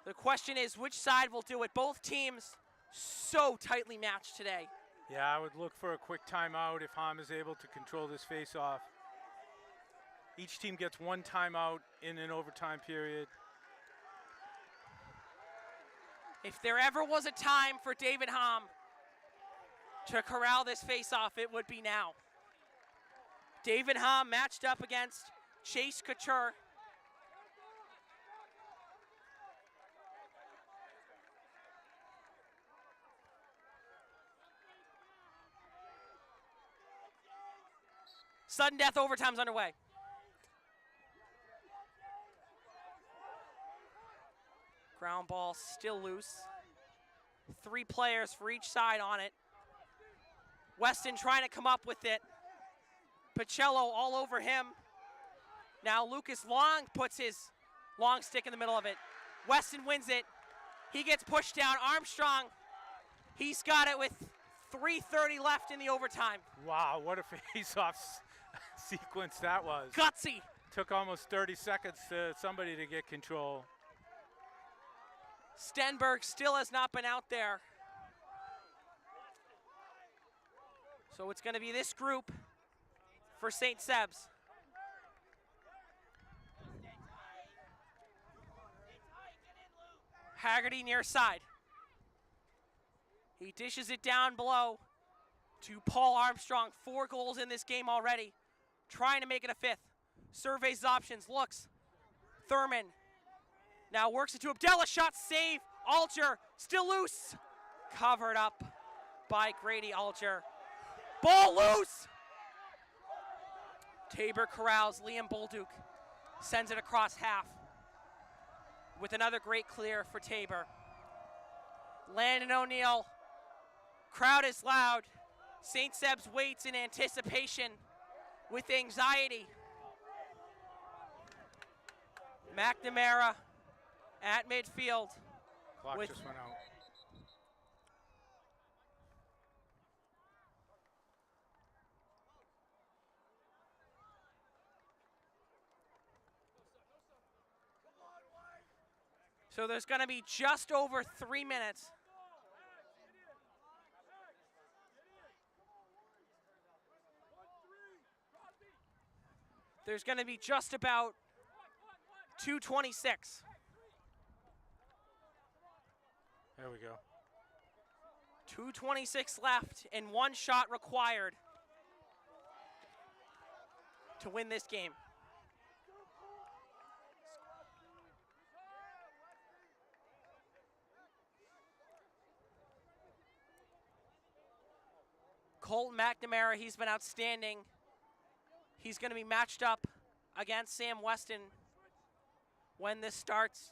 The question is which side will do it. Both teams so tightly matched today. Yeah, I would look for a quick timeout if Ham is able to control this face-off. Each team gets 1 timeout in an overtime period. If there ever was a time for David Ham to corral this face-off, it would be now. David Ham matched up against Chase Couture. Sudden death overtime's underway. Ground ball still loose. 3 players for each side on it. Weston trying to come up with it. Pacello all over him. Now Lucas Long puts his long stick in the middle of it. Weston wins it. He gets pushed down. Armstrong, he's got it with 3:30 left in the overtime. Wow, what a face-off sequence that was. Gutsy. Took almost 30 seconds to somebody to get control. Stenberg still has not been out there. So it's going to be this group for St. Seb's. Haggerty near side. He dishes it down below to Paul Armstrong. 4 goals in this game already. Trying to make it a 5th. Surveys options, looks. Thurman now works it to Abdella. Shot save. Alger still loose. Covered up by Grady Alger. Ball loose. Tabor corrals. Liam Bolduc sends it across half with another great clear for Tabor. Landon O'Neal. Crowd is loud. St. Seb's waits in anticipation with anxiety. McNamara at midfield. Clock just went out. So there's going to be just over 3 minutes. There's going to be just about 2:26. There we go. 2:26 left and 1 shot required to win this game. Colton McNamara, he's been outstanding. He's going to be matched up against Sam Weston when this starts.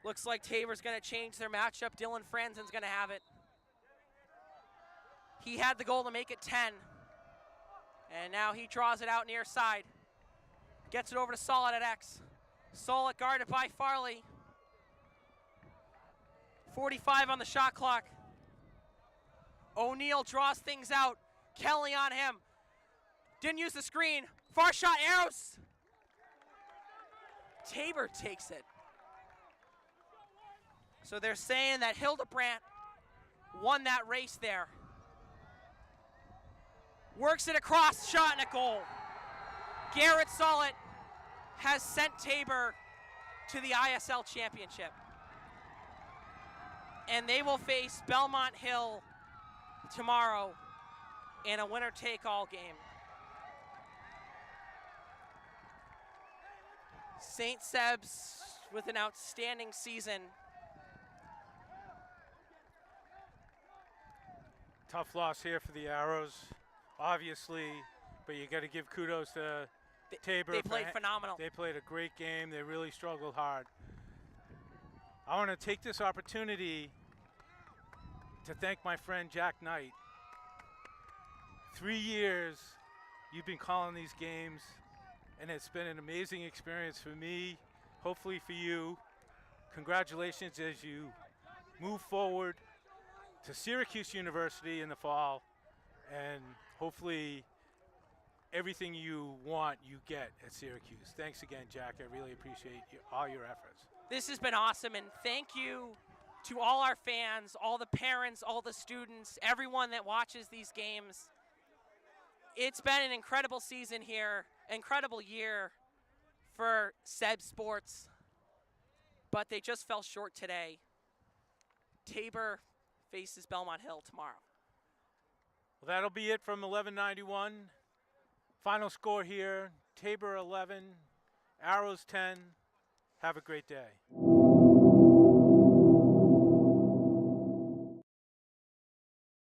Looks like Tabor's going to change their matchup. Dylan Franzen's going to have it. He had the goal to make it 10. And now he draws it out near side. Gets it over to Solid at X. Solid guarded by Farley. 45 on the shot clock. O'Neal draws things out. Kelly on him. Didn't use the screen. Far shot, arrows. Tabor takes it. So they're saying that Hildebrandt won that race there. Works it across, shot and a goal. Garrett Solid has sent Tabor to the ISL championship. And they will face Belmont Hill tomorrow in a winner-take-all game. St. Seb's with an outstanding season. Tough loss here for the Arrows, obviously, but you got to give kudos to Tabor. They played phenomenal. They played a great game. They really struggled hard. I want to take this opportunity to thank my friend Jack Knight. 3 years you've been calling these games, and it's been an amazing experience for me, hopefully for you. Congratulations as you move forward to Syracuse University in the fall, and hopefully everything you want you get at Syracuse. Thanks again, Jack. I really appreciate all your efforts. This has been awesome, and thank you to all our fans, all the parents, all the students, everyone that watches these games. It's been an incredible season here, incredible year for Seb Sports, but they just fell short today. Tabor faces Belmont Hill tomorrow. Well, that'll be it from 1191. Final score here, Tabor 11, Arrows 10. Have a great day.